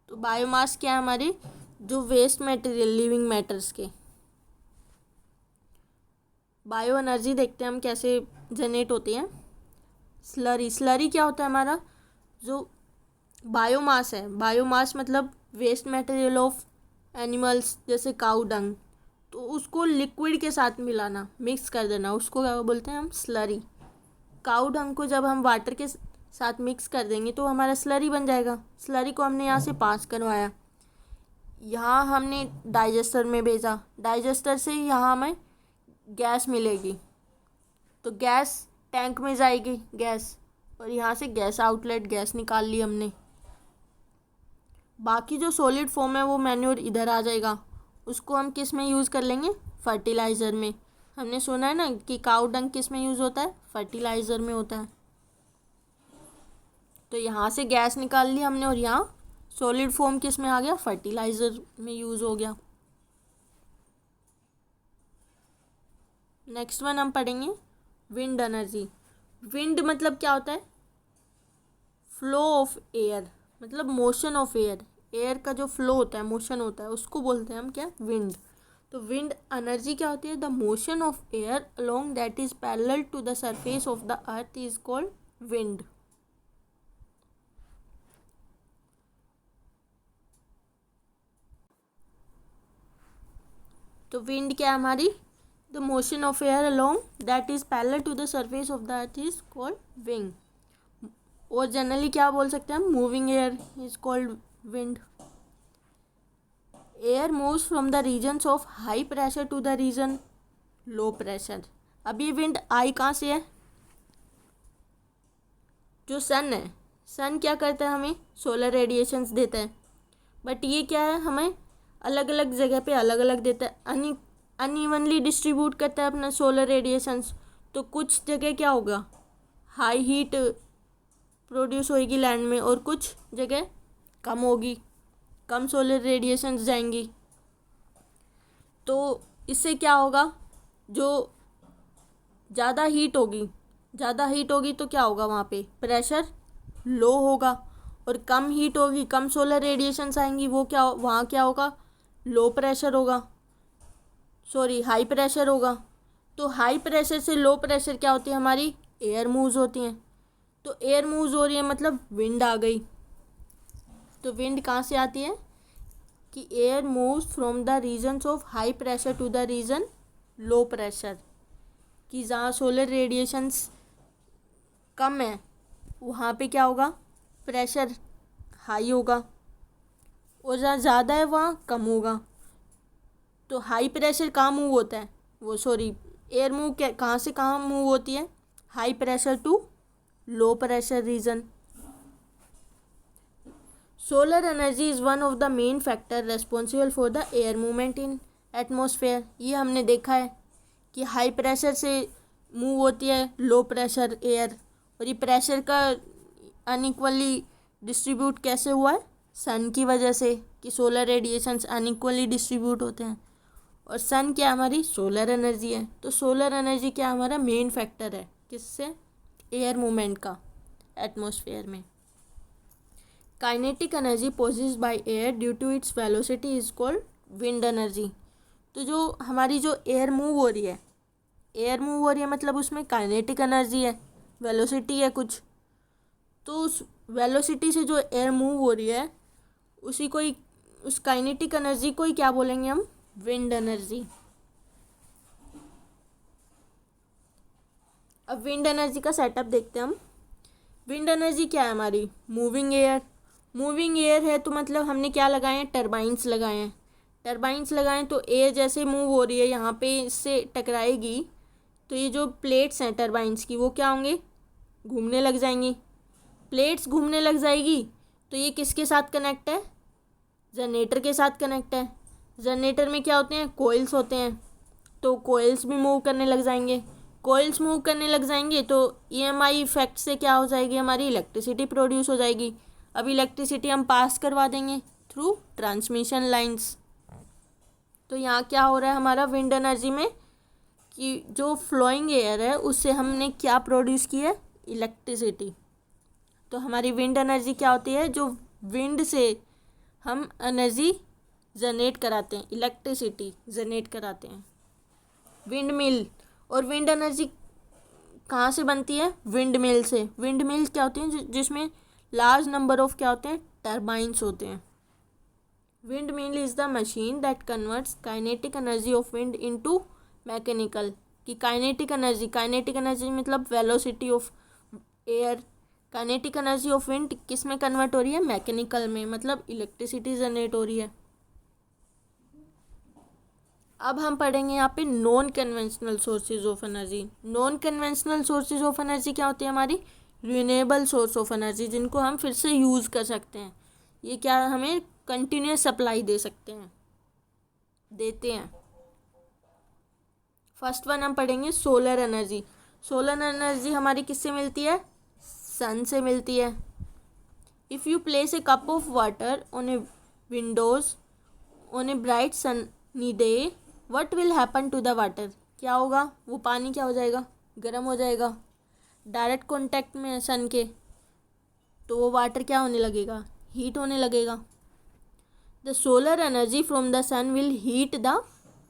तो बायोमास क्या है? हमारी जो वेस्ट मटेरियल लिविंग मैटर्स के। बायो एनर्जी देखते हैं हम कैसे जनरेट होती है। स्लरी, स्लरी क्या होता है हमारा? जो बायोमास है, बायोमास मतलब वेस्ट मटेरियल ऑफ एनिमल्स जैसे काऊ डंग, तो उसको लिक्विड के साथ मिलाना, मिक्स कर देना, उसको क्या बोलते हैं हम? स्लरी। काऊ डंग को जब हम वाटर के साथ मिक्स कर देंगे तो हमारा स्लरी बन जाएगा। स्लरी को हमने यहाँ से पास करवाया, यहाँ हमने डाइजेस्टर में भेजा, डाइजेस्टर से यहाँ हमें गैस मिलेगी, तो गैस टैंक में जाएगी गैस, और यहाँ से गैस आउटलेट गैस निकाल ली हमने। बाकी जो सॉलिड फॉर्म है वो मैन्योर इधर आ जाएगा, उसको हम किस में यूज़ कर लेंगे? फर्टिलाइज़र में। हमने सुना है ना कि काऊ डंग किस में यूज़ होता है? फर्टिलाइज़र में होता है। तो यहाँ से गैस निकाल ली हमने और यहाँ सॉलिड फॉर्म किस में आ गया? फर्टिलाइज़र में यूज़ हो गया। नेक्स्ट वन हम पढ़ेंगे विंड एनर्जी। विंड मतलब क्या होता है? फ्लो ऑफ एयर, मतलब मोशन ऑफ एयर। एयर का जो फ्लो होता है, मोशन होता है, उसको बोलते हैं हम क्या? विंड। तो विंड एनर्जी क्या होती है? The motion of air along that is parallel to the surface of the earth is called wind. तो विंड क्या है हमारी? The motion of air along that is parallel to the surface of the earth is called wind. और जनरली क्या बोल सकते हैं हम? Moving air is called wind. Air moves from the regions of high pressure to the region low pressure. अब ये विंड आई कहाँ से है? जो सन है, सन क्या करता है? हमें सोलर रेडिएशंस देता है, बट ये क्या है? हमें अलग अलग जगह पे अलग अलग देता है, अनइवनली डिस्ट्रीब्यूट करता है अपना सोलर रेडिएशंस। तो कुछ जगह क्या होगा? हाई हीट प्रोड्यूस होगी लैंड में, और कुछ जगह कम होगी, कम सोलर रेडिएशंस जाएंगी। तो इससे क्या होगा? जो ज़्यादा हीट होगी तो क्या होगा? वहाँ पे प्रेशर लो होगा, और कम हीट होगी, कम सोलर रेडिएशंस आएंगी, वो क्या वहाँ क्या होगा? लो प्रेशर होगा, सॉरी हाई प्रेशर होगा। तो हाई प्रेशर से लो प्रेशर क्या होती है हमारी? एयर मूव्स होती हैं। तो एयर मूव्स हो रही है मतलब विंड आ गई। तो विंड कहाँ से आती है? कि air moves from the regions of high pressure to the region low pressure, कि जहाँ सोलर रेडिएशंस कम है वहाँ पे क्या होगा? प्रेशर हाई होगा, और जहाँ ज़्यादा है वहाँ कम होगा। तो हाई प्रेशर कहाँ मूव होता है? एयर मूव कहाँ से कहाँ मूव होती है? High pressure to low pressure region. Solar energy is one of the main factor responsible for the air movement in atmosphere. ये हमने देखा है कि हाई प्रेशर से मूव होती है लो प्रेशर एयर, और ये प्रेशर का अनइक्वली डिस्ट्रीब्यूट कैसे हुआ है? सन की वजह से, कि सोलर रेडिएशंस अनइक्वली डिस्ट्रीब्यूट होते हैं। और सन क्या हमारी? सोलर एनर्जी है। तो सोलर एनर्जी क्या हमारा? मेन फैक्टर है किससे? एयर मूवमेंट का एटमॉस्फेयर में। Kinetic energy possessed by air due to its velocity is called wind energy. तो जो हमारी जो एयर मूव हो रही है मतलब उसमें काइनेटिक एनर्जी है, वेलोसिटी है कुछ। तो उस वेलोसिटी से जो एयर मूव हो रही है उस काइनेटिक एनर्जी को ही क्या बोलेंगे हम? Wind energy. अब विंड एनर्जी का सेटअप देखते हैं हम। विंड एनर्जी क्या है हमारी? Moving air. मूविंग एयर है तो मतलब हमने क्या लगाए हैं? टरबाइंस लगाए हैं। टरबाइंस लगाएं तो एयर जैसे मूव हो रही है यहाँ पे इससे टकराएगी, तो ये जो प्लेट्स हैं टरबाइंस की वो क्या होंगे? घूमने लग जाएंगी। प्लेट्स घूमने लग जाएगी तो ये किसके साथ कनेक्ट है? जनरेटर के साथ कनेक्ट है। जनरेटर में क्या होते हैं? कोइल्स होते हैं, तो कोइल्स भी मूव करने लग जाएंगे। कोइल्स मूव करने लग जाएंगे तो ईएमआई इफेक्ट से क्या हो जाएगी? हमारी इलेक्ट्रिसिटी प्रोड्यूस हो जाएगी। अब इलेक्ट्रिसिटी हम पास करवा देंगे थ्रू ट्रांसमिशन लाइंस। तो यहाँ क्या हो रहा है हमारा विंड एनर्जी में कि जो फ्लोइंग एयर है उससे हमने क्या प्रोड्यूस की है? इलेक्ट्रिसिटी। तो हमारी विंड एनर्जी क्या होती है? जो विंड से हम एनर्जी जनरेट कराते हैं, इलेक्ट्रिसिटी जनरेट कराते हैं। Wind mill. और विंड एनर्जी कहाँ से बनती है? विंड मिल से। विंड मिल क्या होती हैं? जिसमें लार्ज नंबर ऑफ क्या होते हैं? टर्बाइंस होते हैं। Wind mill is the machine that converts kinetic energy of wind into mechanical. कि काइनेटिक एनर्जी मतलब velocity of air. Kinetic energy of wind किस में कन्वर्ट हो रही है? मैकेनिकल में, मतलब इलेक्ट्रिसिटी जनरेट हो रही है। अब हम पढ़ेंगे यहाँ पे non conventional sources of energy. Non conventional sources of energy क्या होती है? हमारी रिन्यूएबल सोर्स ऑफ एनर्जी, जिनको हम फिर से यूज़ कर सकते हैं। ये क्या हमें कंटिन्यूस सप्लाई दे सकते हैं, देते हैं। फर्स्ट वन हम पढ़ेंगे सोलर एनर्जी। सोलर एनर्जी हमारी किससे मिलती है? सन से मिलती है। If you place a cup of water on a windows on a bright sunny day, what will happen to the water? क्या होगा? वो पानी क्या हो जाएगा? गर्म हो जाएगा। डायरेक्ट कॉन्टैक्ट में है सन के, तो वो वाटर क्या होने लगेगा? हीट होने लगेगा। The solar energy from the sun will heat the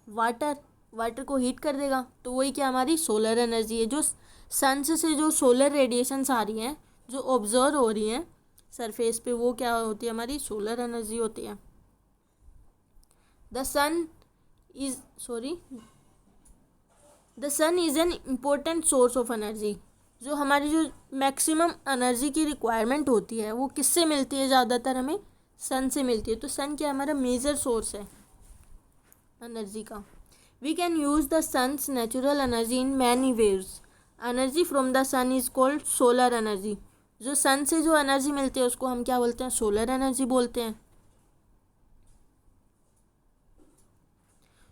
water. Water को हीट कर देगा, तो वही क्या हमारी सोलर एनर्जी है। जो सन से जो सोलर रेडिएशंस आ रही हैं, जो ऑब्जर्व हो रही हैं सरफेस पे, वो क्या होती है? हमारी सोलर एनर्जी होती है। The sun is an important source of energy. जो हमारी जो मैक्सिमम एनर्जी की रिक्वायरमेंट होती है वो किससे मिलती है? ज़्यादातर हमें सन से मिलती है। तो सन क्या हमारा मेजर सोर्स है एनर्जी का। We can use the sun's natural energy in many ways. Energy from the sun is called solar energy. जो सन से जो एनर्जी मिलती है उसको हम क्या बोलते हैं? सोलर एनर्जी बोलते हैं।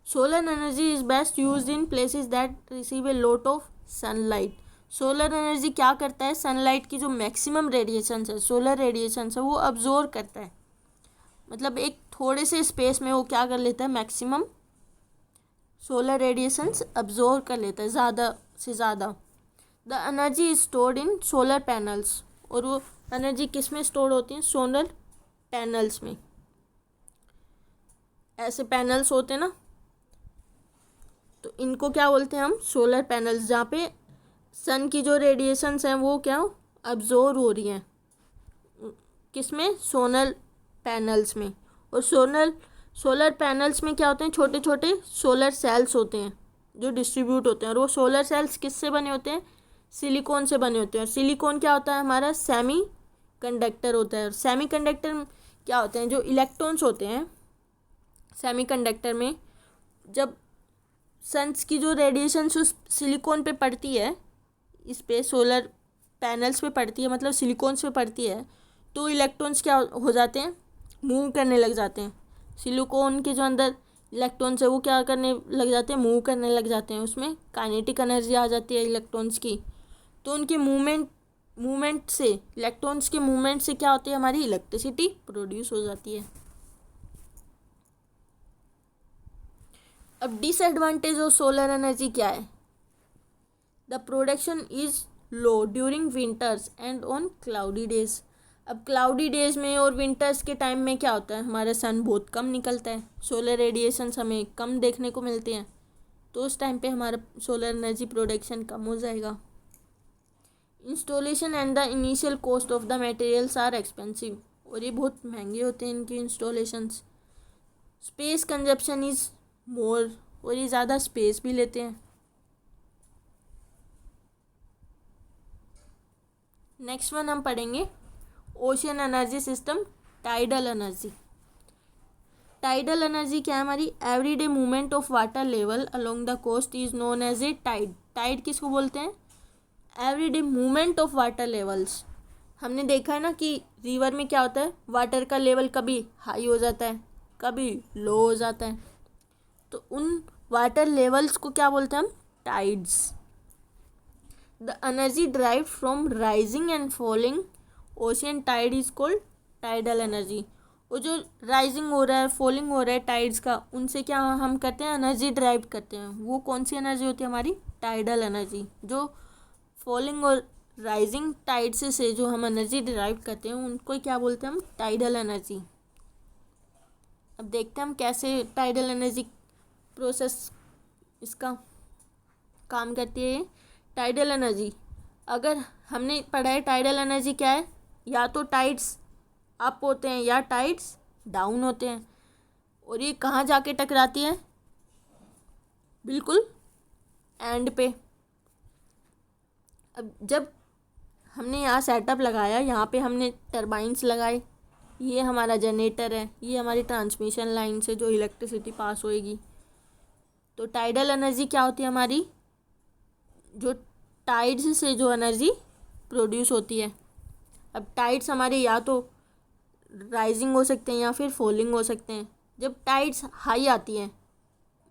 Solar energy is best used in places that receive a lot of sunlight. Solar energy क्या करता है? सनलाइट की जो मैक्सिमम रेडिएशंस है, सोलर रेडिएशंस है, वो अब्जॉर्ब करता है। मतलब एक थोड़े से स्पेस में वो क्या कर लेता है? मैक्सिमम सोलर रेडिएशंस अब्जॉर्ब कर लेता है, ज़्यादा से ज़्यादा। The energy is stored in solar panels. और वो एनर्जी किस में स्टोर होती है? सोलर पैनल्स में। ऐसे पैनल्स होते हैं ना, तो इनको क्या बोलते हैं हम? Solar panels. जहाँ पे सन की जो रेडिएशंस हैं वो क्या अब्जॉर्ब हो रही हैं, किस में? सोलर पैनल्स में। और सोलर पैनल्स में क्या होते हैं? छोटे छोटे सोलर सेल्स होते हैं जो डिस्ट्रीब्यूट होते हैं। और वो सोलर सेल्स किससे बने होते हैं? सिलिकॉन से बने होते हैं। और सिलिकॉन क्या होता है? हमारा सेमी कंडक्टर होता है। और सेमी कंडक्टर क्या होते हैं? जो इलेक्ट्रॉन्स होते हैं सेमी कंडक्टर में, जब सन्स की जो रेडिएशन उस सिलिकॉन पे पड़ती है, इस पे सोलर पैनल्स पे पड़ती है, मतलब सिलिकॉन्स पे पड़ती है, तो इलेक्ट्रॉन्स क्या हो जाते हैं? मूव करने लग जाते हैं। सिलिकॉन के जो अंदर इलेक्ट्रॉन्स है वो क्या करने लग जाते हैं? मूव करने लग जाते हैं। उसमें काइनेटिक एनर्जी आ जाती है इलेक्ट्रॉन्स की। तो उनके मूवमेंट से, इलेक्ट्रॉन्स के मूवमेंट से क्या होती है? हमारी इलेक्ट्रिसिटी प्रोड्यूस हो जाती है। अब डिसएडवांटेज ऑफ सोलर एनर्जी क्या है? The production is low during winters and on cloudy days. अब क्लाउडी डेज में और विंटर्स के टाइम में क्या होता है? हमारा सन बहुत कम निकलता है, सोलर रेडिएशंस हमें कम देखने को मिलते हैं, तो उस टाइम पे हमारा सोलर एनर्जी प्रोडक्शन कम हो जाएगा। Installation and the initial cost of the materials are expensive. और ये बहुत महंगे होते हैं इनके installations. Space consumption is more, और ये ज़्यादा स्पेस भी लेते हैं। नेक्स्ट वन हम पढ़ेंगे ocean energy system, tidal energy. Tidal energy क्या है हमारी? Everyday movement of water level along the coast is known as a tide. Tide किसको बोलते हैं? Everyday movement of water levels. हमने देखा है ना कि रिवर में क्या होता है, वाटर का लेवल कभी हाई हो जाता है, कभी लो हो जाता है, तो उन वाटर लेवल्स को क्या बोलते हैं हम? Tides. The energy drive from rising and falling ocean tide is called tidal energy. वो जो राइजिंग हो रहा है, फॉलिंग हो रहा है टाइड्स का, उनसे क्या हम करते हैं? एनर्जी ड्राइव करते हैं। वो कौन सी एनर्जी होती है हमारी? Tidal energy. जो फॉलिंग और राइजिंग टाइड से जो हम एनर्जी डिराइव करते हैं उनको क्या बोलते हैं हम? Tidal energy. अब देखते हैं हम कैसे टाइडल एनर्जी प्रोसेस इसका काम करती है। टाइडल एनर्जी, अगर हमने पढ़ा है टाइडल एनर्जी क्या है, या तो टाइड्स अप होते हैं या टाइड्स डाउन होते हैं, और ये कहाँ जाके टकराती है? बिल्कुल एंड पे। अब जब हमने यहाँ सेटअप लगाया, यहाँ पे हमने टरबाइंस लगाए, ये हमारा जनरेटर है, ये हमारी ट्रांसमिशन लाइन से जो इलेक्ट्रिसिटी पास होएगी। तो टाइडल एनर्जी क्या होती है हमारी? जो टाइड्स से जो एनर्जी प्रोड्यूस होती है। अब टाइड्स हमारे या तो राइजिंग हो सकते हैं या फिर फॉलिंग हो सकते हैं। जब टाइड्स हाई आती हैं,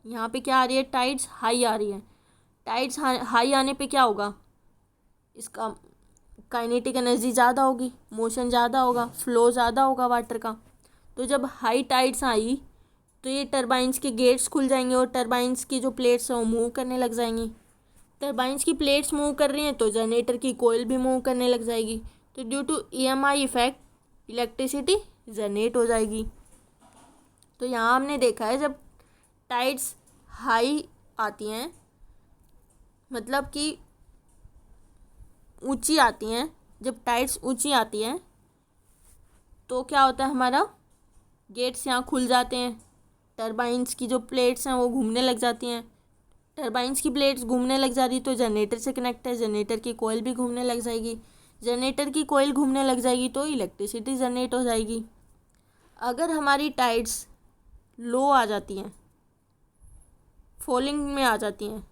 यहाँ पे क्या आ रही है? टाइड्स हाई आ रही है। टाइड्स हाई आने पे क्या होगा? इसका काइनेटिक एनर्जी ज़्यादा होगी, मोशन ज़्यादा होगा, फ्लो ज़्यादा होगा वाटर का। तो जब हाई टाइड्स आई तो ये टरबाइंस के गेट्स खुल जाएंगे और टरबाइंस की जो प्लेट्स हैं वो मूव करने लग जाएंगी। टरबाइंस की प्लेट्स मूव कर रही हैं तो जनरेटर की कोयल भी मूव करने लग जाएगी। तो due to EMI effect electricity generate हो जाएगी। तो यहाँ हमने देखा है जब टाइड्स हाई आती हैं, मतलब कि ऊंची आती हैं, जब टाइड्स ऊंची आती हैं तो क्या होता है हमारा? गेट्स यहाँ खुल जाते हैं, टरबाइंस की जो प्लेट्स हैं वो घूमने लग जाती हैं। टरबाइंस की प्लेट्स घूमने लग जा रही तो जनरेटर से कनेक्ट है, जनरेटर की कोयल भी घूमने लग जाएगी। जनरेटर की कोयल घूमने लग जाएगी तो इलेक्ट्रिसिटी जनरेट हो जाएगी। अगर हमारी टाइड्स लो आ जाती हैं, फॉलिंग में आ जाती हैं,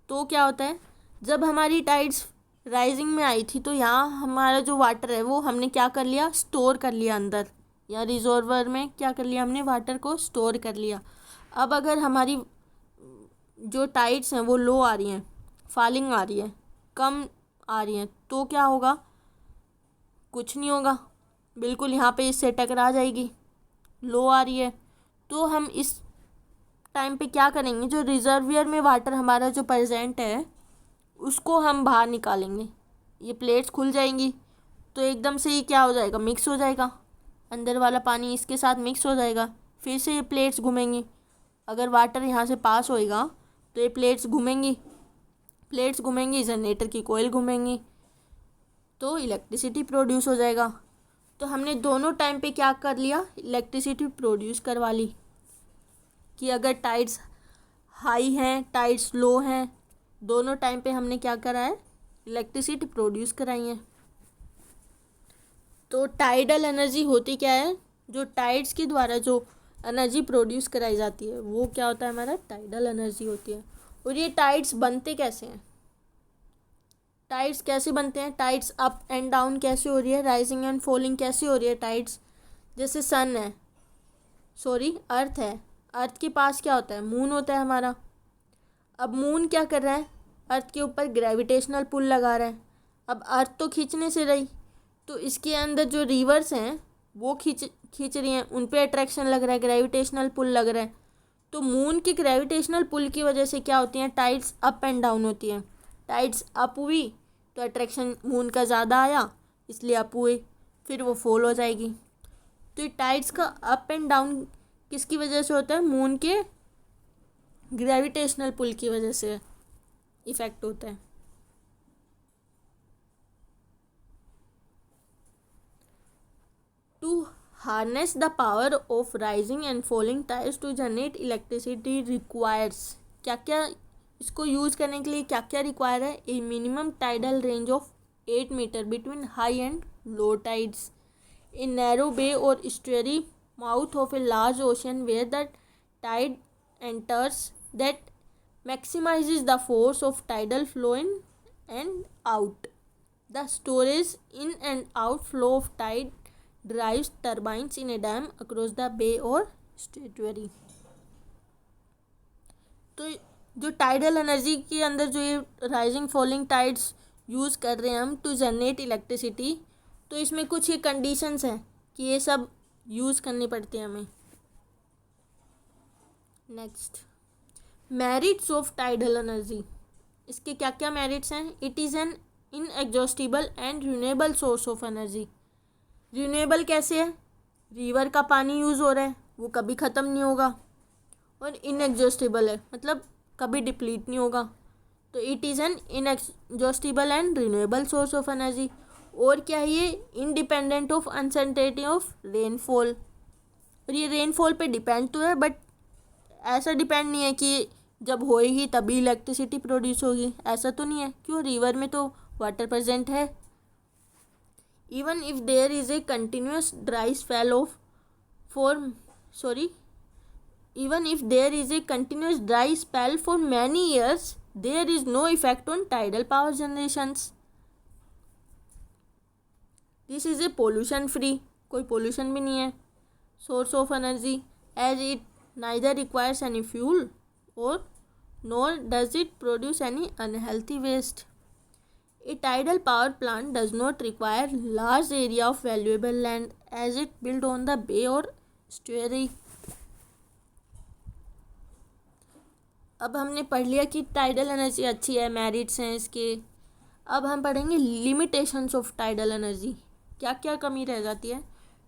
तो क्या होता है? जब हमारी टाइड्स राइजिंग में आई थी तो यहाँ हमारा जो वाटर है वो हमने क्या कर लिया? स्टोर कर लिया अंदर, या रिजर्वर में क्या कर लिया हमने? वाटर को स्टोर कर लिया। अब अगर हमारी जो टाइड्स हैं वो लो आ रही हैं, फॉलिंग आ रही है, कम आ रही हैं, तो क्या होगा? कुछ नहीं होगा, बिल्कुल यहाँ पे इससे टकरा जाएगी। लो आ रही है तो हम इस टाइम पे क्या करेंगे? जो रिजर्वियर में वाटर हमारा जो प्रेजेंट है उसको हम बाहर निकालेंगे। ये प्लेट्स खुल जाएंगी तो एकदम से ही क्या हो जाएगा? मिक्स हो जाएगा, अंदर वाला पानी इसके साथ मिक्स हो जाएगा। फिर से ये प्लेट्स घूमेंगी, अगर वाटर यहाँ से पास होएगा तो ये प्लेट्स घूमेंगी, प्लेट्स घूमेंगी, जनरेटर की कोयल घूमेंगी, तो इलेक्ट्रिसिटी प्रोड्यूस हो जाएगा। तो हमने दोनों टाइम पे क्या कर लिया? इलेक्ट्रिसिटी प्रोड्यूस करवा ली। कि अगर टाइड्स हाई हैं, टाइड्स लो हैं, दोनों टाइम पे हमने क्या करा है? इलेक्ट्रिसिटी प्रोड्यूस कराई है। तो टाइडल एनर्जी होती क्या है? जो टाइड्स के द्वारा जो एनर्जी प्रोड्यूस कराई जाती है वो क्या होता है? हमारा टाइडल एनर्जी होती है। और ये टाइड्स बनते कैसे हैं? टाइड्स कैसे बनते हैं? टाइड्स अप एंड डाउन कैसे हो रही है? राइजिंग एंड फॉलिंग कैसे हो रही है टाइड्स? जैसे सन है, सॉरी अर्थ है, अर्थ के पास क्या होता है? मून होता है हमारा। अब मून क्या कर रहा है? अर्थ के ऊपर ग्रेविटेशनल पुल लगा रहा है। अब अर्थ तो खींचने से रही, तो इसके अंदर जो रिवर्स हैं वो खींच रही हैं, उन पे अट्रैक्शन लग रहा है, ग्रेविटेशनल पुल लग रहा है। तो मून के ग्रेविटेशनल पुल की वजह से क्या होती हैं? टाइड्स अप एंड डाउन होती हैं। टाइड्स अप हुई तो अट्रैक्शन मून का ज़्यादा आया, इसलिए अप हुई, फिर वो फॉल हो जाएगी। तो ये टाइड्स का अप एंड डाउन किसकी वजह से होता है? मून के ग्रेविटेशनल पुल की वजह से इफेक्ट होता है। To harness the power of rising and falling tides to generate electricity requires. क्या क्या इसको यूज़ करने के लिए क्या क्या रिक्वायर है? A minimum tidal range of 8 metre between high and low tides, a narrow bay और estuary mouth of a large ocean where the tide enters that maximizes the force of tidal flow in and out. The storage in and out flow of tide drives turbines in a dam across the bay or estuary. तो जो टाइडल एनर्जी के अंदर जो ये राइजिंग फॉलिंग टाइड्स यूज़ कर रहे हैं हम टू जनरेट इलेक्ट्रिसिटी, तो इसमें कुछ ये कंडीशंस हैं कि ये सब यूज़ करनी पड़ती है हमें. Next, merits of tidal energy. इसके क्या क्या मेरिट्स हैं? It is an inexhaustible and renewable source of energy. Renewable कैसे है? रिवर का पानी यूज़ हो रहा है, वो कभी ख़त्म नहीं होगा. और इनएग्जॉस्टिबल है, मतलब कभी डिप्लीट नहीं होगा. तो it is an inexhaustible and renewable source of energy. और क्या है ये? Independent of uncertainty of rainfall. और ये रेनफॉल पे डिपेंड तो है, बट ऐसा डिपेंड नहीं है कि जब होएगी तभी इलेक्ट्रिसिटी प्रोड्यूस होगी, ऐसा तो नहीं है. क्यों? रिवर में तो वाटर प्रेजेंट है. Even if there is a continuous dry spell of even if there is a continuous dry spell for many years, there is no effect on tidal power generations. This is a pollution free, कोई pollution भी नहीं है, source of energy, as it neither requires any fuel or nor does it produce any unhealthy waste. A tidal power plant does not require large area of valuable land as it built on the bay or estuary. अब हमने पढ़ लिया कि टाइडल एनर्जी अच्छी है, मेरिट्स हैं इसके. अब हम पढ़ेंगे लिमिटेशंस ऑफ टाइडल एनर्जी. क्या क्या कमी रह जाती है?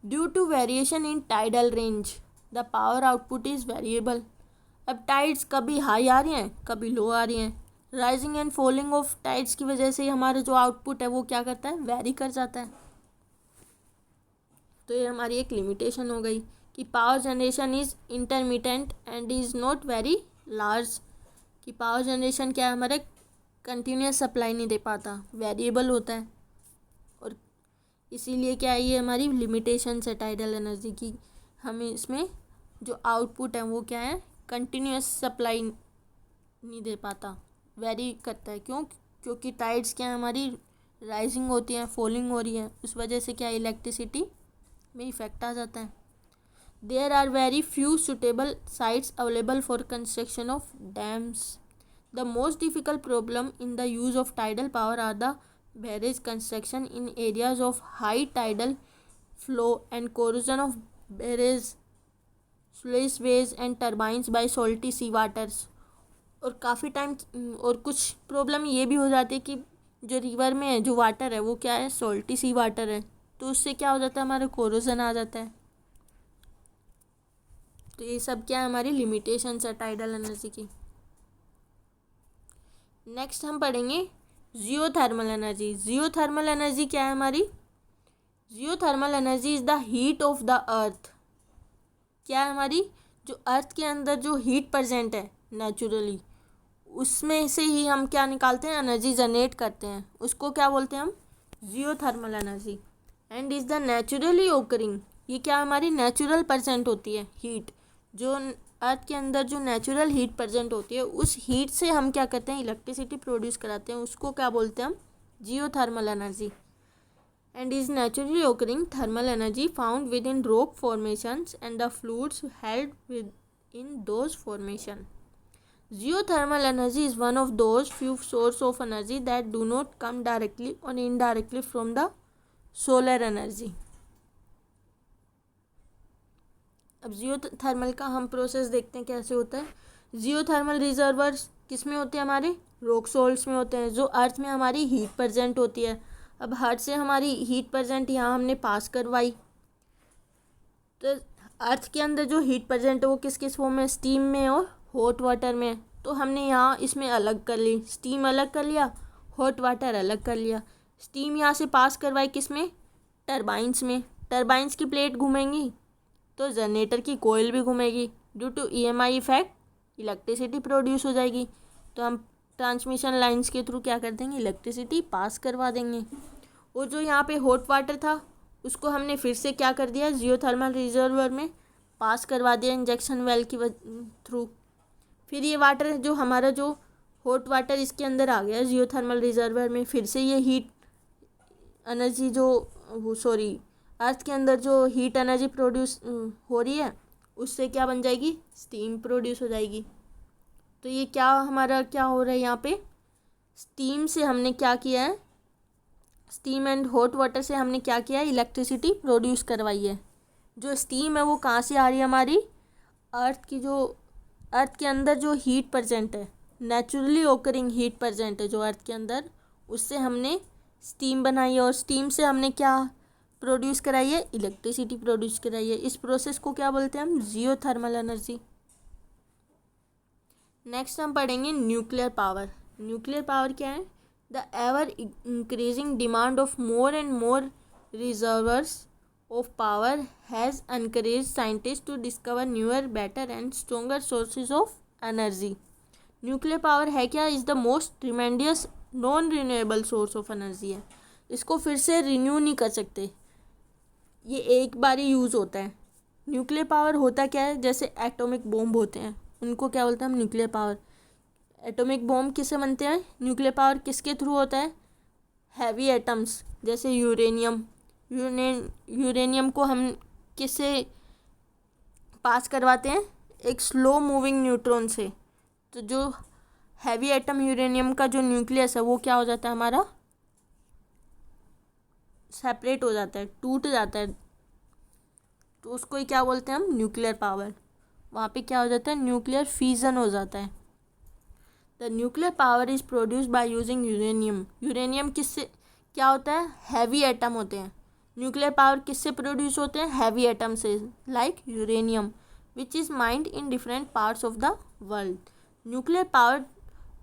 Due to variation in tidal range the power output is variable. अब टाइड्स कभी हाई आ रही हैं, कभी लो आ रही हैं. Rising and falling of tides की वजह से हमारा जो आउटपुट है वो क्या करता है? वेरी कर जाता है. तो ये हमारी एक लिमिटेशन हो गई कि power generation is intermittent and is not very large. कि पावर जनरेशन क्या है? हमारे कंटिन्यूस सप्लाई नहीं दे पाता, वेरिएबल होता है. और इसीलिए क्या है, ये हमारी लिमिटेशंस है टाइडल एनर्जी की. हमें इसमें जो आउटपुट है वो क्या है? कंटिन्यूस सप्लाई नहीं दे पाता, वेरी करता है. क्यों? क्योंकि टाइड्स क्या है हमारी राइजिंग होती हैं, फॉलिंग हो रही है, उस वजह से क्या इलेक्ट्रिसिटी में इफेक्ट आ जाता है. There are very few suitable sites available for construction of dams. The most difficult problem in the use of tidal power are the barrage construction in areas of high tidal flow and corrosion of barrage sluiceways and turbines by salty sea waters. और काफ़ी टाइम और कुछ प्रॉब्लम ये भी हो जाती है कि जो रिवर में है जो वाटर है वो क्या है? सॉल्टी सी वाटर है. तो उससे क्या हो जाता है? हमारा कोरोजन आ जाता है. तो ये सब क्या है? हमारी लिमिटेशंस है टाइडल एनर्जी की. नेक्स्ट हम पढ़ेंगे जियोथर्मल एनर्जी. जियोथर्मल एनर्जी क्या है हमारी? Geothermal energy is the heat of the अर्थ. क्या है हमारी? जो अर्थ के अंदर जो हीट प्रेजेंट है नेचुरली, उसमें से ही हम क्या निकालते हैं? एनर्जी जनरेट करते हैं. उसको क्या बोलते हैं हम? Geothermal energy. And is the naturally occurring. ये क्या हमारी नेचुरल प्रेजेंट होती है हीट. जो अर्थ के अंदर जो नेचुरल हीट प्रेजेंट होती है, उस हीट से हम क्या करते हैं? इलेक्ट्रिसिटी प्रोड्यूस कराते हैं. उसको क्या बोलते हैं हम? Geothermal energy. And is naturally occurring thermal energy found with in rock formations and the fluids held with in those formation. Geothermal energy is one of those few sources of energy that do not come directly or indirectly from the solar energy. अब जियोथर्मल का हम प्रोसेस देखते हैं कैसे होता है. जियोथर्मल रिजर्वर्स किस में होते हैं? हमारे रॉक सॉल्ट्स में होते हैं, जो अर्थ में हमारी हीट प्रेजेंट होती है. अब अर्थ से हमारी हीट प्रेजेंट यहाँ हमने पास करवाई, तो अर्थ के अंदर जो हीट प्रेजेंट है वो किस किस फॉर्म में? स्टीम में और हॉट वाटर में. तो हमने यहाँ इसमें अलग कर ली, स्टीम अलग कर लिया, हॉट वाटर अलग कर लिया. स्टीम यहाँ से पास करवाई किस में? टरबाइंस में. टरबाइंस की प्लेट घूमेंगी तो जनरेटर की कोयल भी घूमेगी। Due to EMI effect electricity produce हो जाएगी। तो हम ट्रांसमिशन लाइंस के थ्रू क्या कर देंगे, इलेक्ट्रिसिटी पास करवा देंगे। और जो यहाँ पे हॉट वाटर था उसको हमने फिर से क्या कर दिया, जियोथर्मल रिजर्वर में पास करवा दिया इंजेक्शन वेल की थ्रू। फिर ये वाटर जो हमारा जो हॉट वाटर इसके अंदर आ गया जियोथर्मल रिजर्वर में, फिर से ये हीट एनर्जी अर्थ के अंदर जो हीट एनर्जी प्रोड्यूस हो रही है उससे क्या बन जाएगी, स्टीम प्रोड्यूस हो जाएगी। तो ये क्या हमारा क्या हो रहा है यहाँ पे, स्टीम से हमने क्या किया है, स्टीम एंड हॉट वाटर से हमने क्या किया है, इलेक्ट्रिसिटी प्रोड्यूस करवाई है। जो स्टीम है वो कहाँ से आ रही है, हमारी अर्थ के अंदर जो हीट प्रेजेंट है, नेचुरली ओकरिंग हीट प्रेजेंट है जो अर्थ के अंदर, उससे हमने स्टीम बनाई है। और स्टीम से हमने क्या प्रोड्यूस कराई है, इलेक्ट्रिसिटी प्रोड्यूस कराई है। इस प्रोसेस को क्या बोलते हैं हम, जियोथर्मल एनर्जी। नेक्स्ट हम पढ़ेंगे न्यूक्लियर पावर। न्यूक्लियर पावर क्या है, the ever increasing demand of more and more reservoirs of power has encouraged scientists to discover newer, better and stronger sources of energy. Nuclear power है क्या, is the most tremendous non renewable source of energy है। इसको फिर से रिन्यू नहीं कर सकते, ये एक बार ही यूज़ होता है। न्यूक्लियर पावर होता क्या है, जैसे एटॉमिक बॉम्ब होते हैं उनको क्या बोलते हैं हम, न्यूक्लियर पावर। एटॉमिक बॉम्ब किससे बनते हैं, न्यूक्लियर पावर किसके थ्रू होता है, हैवी एटम्स जैसे यूरेनियम को हम किससे पास करवाते हैं, एक स्लो मूविंग न्यूट्रॉन से। तो जो हैवी एटम यूरेनियम का जो न्यूक्लियस है वो क्या हो जाता है, हमारा सेपरेट हो जाता है, टूट जाता है। तो उसको ही क्या बोलते हैं हम, न्यूक्लियर पावर। वहाँ पे क्या हो जाता है, न्यूक्लियर फ्यूजन हो जाता है। The nuclear power is produced by using uranium. Uranium किससे क्या होता है, हैवी एटम होते हैं। न्यूक्लियर पावर किससे प्रोड्यूस होते हैं, हैवी एटम से, like uranium which is mined in different parts of the world. Nuclear power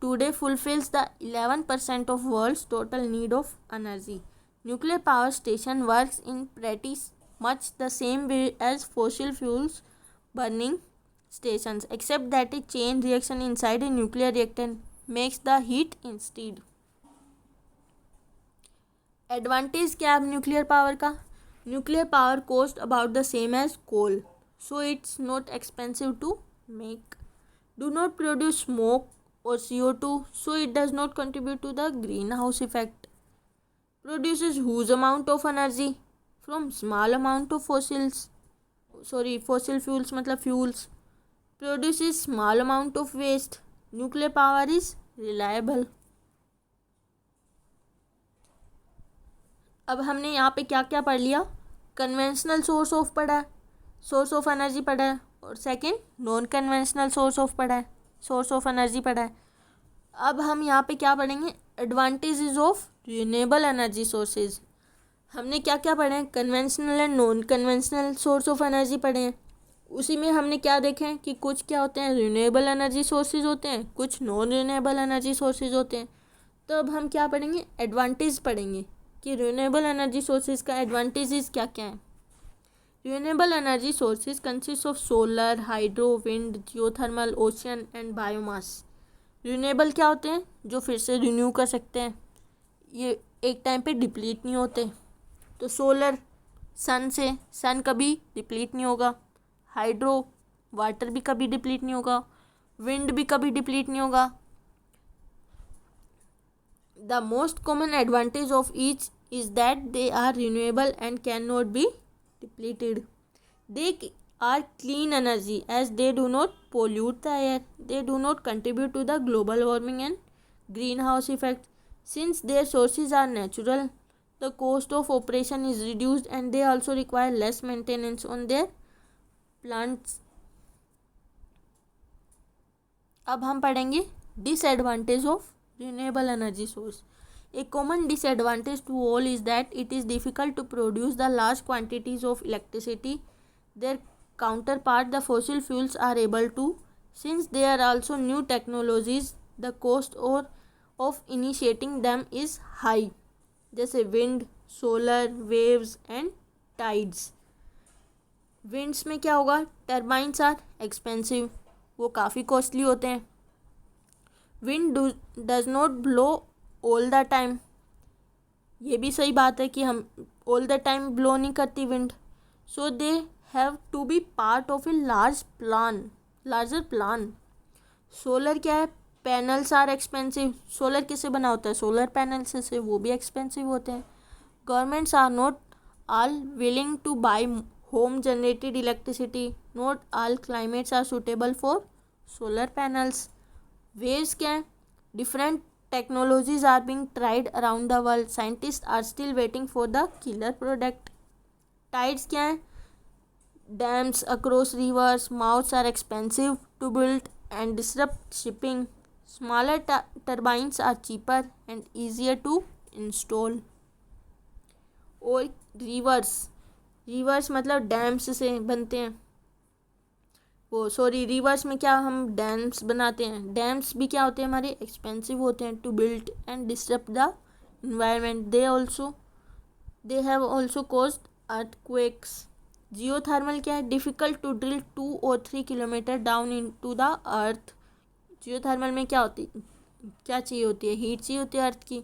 today fulfils the 11% of world's total need of energy. Nuclear power station works in pretty much the same way as fossil fuels burning stations, except that a chain reaction inside a nuclear reactor makes the heat instead. Advantage क्या है न्यूक्लियर पावर का, nuclear power cost about the same as coal, so it's not expensive to make, do not produce smoke और CO2, so it does not contribute to the greenhouse effect, produces huge amount of energy from small amount of fossil fuels मतलब fuels, produces small amount of waste, nuclear power is reliable। अब हमने यहाँ पे क्या क्या पढ़ लिया, कन्वेंशनल सोर्स ऑफ पढ़ा है, सोर्स ऑफ एनर्जी पढ़ा है, और second non conventional source of पढ़ा है, सोर्स ऑफ एनर्जी पढ़ा है। अब हम यहाँ पे क्या पढ़ेंगे, advantages of renewable energy sources. हमने क्या क्या पढ़े हैं, conventional and non conventional source of energy पढ़े हैं। उसी में हमने क्या देखे हैं कि कुछ क्या होते हैं, रिन्यूएबल एनर्जी सोर्सेज होते हैं, कुछ नॉन रिन्यूएबल एनर्जी सोर्सेज होते हैं। तो अब हम क्या पढ़ेंगे, एडवांटेज पढ़ेंगे कि रिन्यूएबल एनर्जी सोर्सेज का एडवांटेजेस क्या क्या है। Renewable energy sources consist of solar, hydro, wind, geothermal, ocean and biomass. Renewable क्या होते हैं, जो फिर से रिन्यू कर सकते हैं, ये एक टाइम पे डिप्लीट नहीं होते। तो सोलर सन कभी डिप्लीट नहीं होगा, हाइड्रो वाटर भी कभी डिप्लीट नहीं होगा, विंड भी कभी डिप्लीट नहीं होगा। The most common advantage of each is that they are renewable and cannot be depleted. They are clean energy as they do not pollute the air. They do not contribute to the global warming and greenhouse effect. Since their sources are natural, the cost of operation is reduced and they also require less maintenance on their plants. अब हम पढ़ेंगे disadvantage of renewable energy source. A common disadvantage to all is that it is difficult to produce the large quantities of electricity their counterpart the fossil fuels are able to. Since there are also new technologies, the cost of initiating them is high, जैसे wind, solar, waves and tides. Winds में क्या होगा, टर्बाइंस आर एक्सपेंसिव, वो काफ़ी कॉस्टली होते हैं। Wind does not blow all the time, ये भी सही बात है कि हम ऑल द टाइम ब्लो नहीं करती wind. So they have to be part of a larger plan. Solar क्या है, पैनल्स आर एक्सपेंसिव, सोलर किससे बना होता है, सोलर पैनल से वो भी एक्सपेंसिव होते हैं। Governments are not all willing to buy home generated electricity, not all climates are suitable for solar panels. Waves क्या है, different technologies are being tried around the world, scientist are still waiting for the killer product. Tides क्या है, dams across rivers, mouths are expensive to build and disrupt shipping. Smaller turbines are cheaper and easier to install. और रिवर्स मतलब डैम्स से बनते हैं, रिवर्स में क्या हम डैम्स बनाते हैं। डैम्स भी क्या होते हैं, हमारे एक्सपेंसिव होते हैं to build and disturb the environment. They have also caused earthquakes. Geothermal क्या है, difficult to drill 2 or 3 kilometre down into the earth. Geothermal में क्या चाहिए होती है, हीट चाहिए होती है अर्थ की,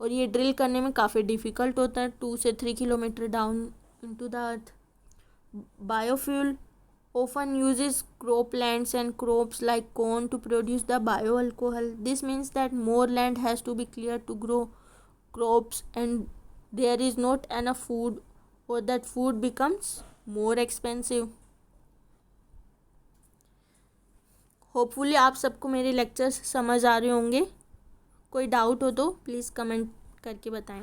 और ये ड्रिल करने में काफ़ी डिफ़िकल्ट होता है 2 से 3 kilometre down into the earth. Biofuel often uses croplands and crops like corn to produce the bioalcohol. This means that more land has to be cleared to grow crops and there is not enough food, or that food becomes more expensive. Hopefully आप सबको मेरे लेक्चर्स समझ आ रहे होंगे। कोई डाउट हो तो प्लीज़ कमेंट करके बताएं।